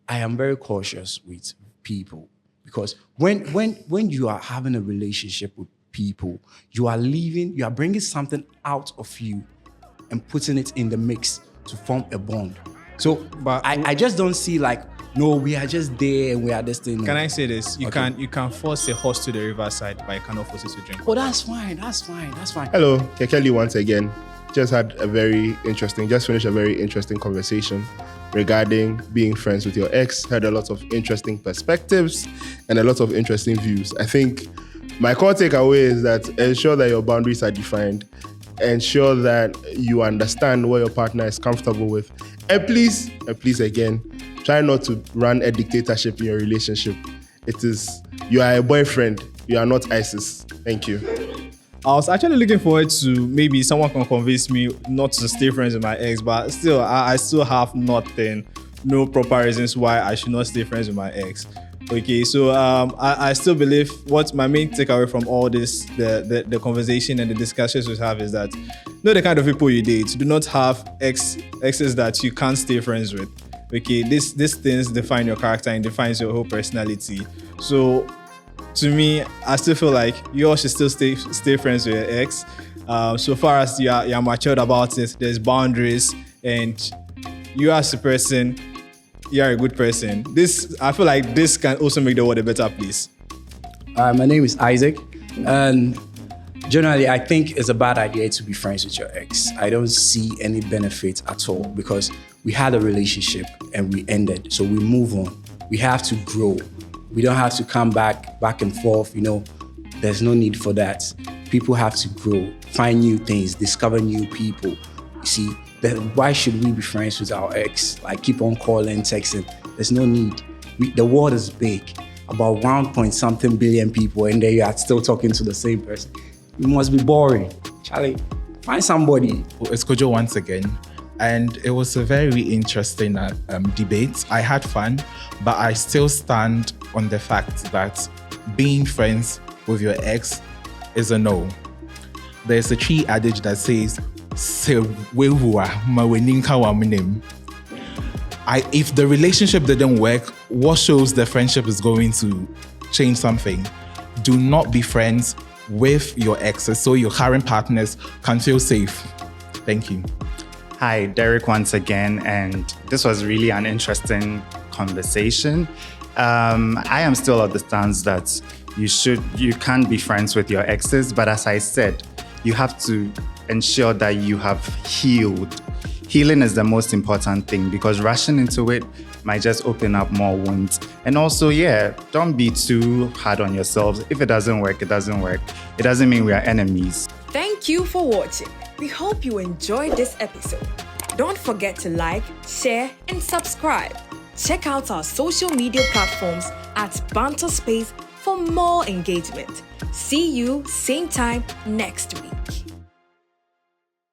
I am very cautious with people, because when you are having a relationship with people, you are bringing something out of you and putting it in the mix to form a bond. So, But- I just don't see like, no, we are just there and we are this thing. Can I say this? You Okay. can force a horse to the riverside, but you cannot force it to drink. Oh, that's fine. That's fine. That's fine. Hello, Kekeli once again. Just finished a very interesting conversation regarding being friends with your ex. Had a lot of interesting perspectives and a lot of interesting views. I think my core takeaway is that ensure that your boundaries are defined, ensure that you understand what your partner is comfortable with, and please again, try not to run a dictatorship in your relationship. You are a boyfriend, you are not ISIS. Thank you. I was actually looking forward to maybe someone can convince me not to stay friends with my ex, but still, I still have no proper reasons why I should not stay friends with my ex. Okay, so I still believe what my main takeaway from all this, the conversation and the discussions we have is that know the kind of people you date. Do not have exes that you can't stay friends with. Okay, these things define your character and defines your whole personality. So to me, I still feel like you all should still stay friends with your ex. So far as you're matured about it, there's boundaries, and you as a person, you're a good person. I feel like this can also make the world a better place. My name is Isaac, and generally, I think it's a bad idea to be friends with your ex. I don't see any benefit at all because we had a relationship and we ended, so we move on. We have to grow. We don't have to come back and forth. There's no need for that. People have to grow, find new things, discover new people. You see, why should we be friends with our ex? Like keep on calling, texting. There's no need. The world is big, about 1.something billion people, and then you are still talking to the same person. You must be boring. Charlie, find somebody. It's Kojo once again. And it was a very interesting debate. I had fun, but I still stand on the fact that being friends with your ex is a no. There's a tree adage that says, if the relationship didn't work, what shows the friendship is going to change something? Do not be friends with your exes so your current partners can feel safe. Thank you. Hi, Derek once again, and this was really an interesting conversation. I am still of the stance that you can be friends with your exes, but as I said, you have to ensure that you have healed. Healing is the most important thing because rushing into it might just open up more wounds. And also, don't be too hard on yourselves. If it doesn't work, it doesn't work. It doesn't mean we are enemies. Thank you for watching. We hope you enjoyed this episode. Don't forget to like, share, and subscribe. Check out our social media platforms at Banter Space for more engagement. See you same time next week.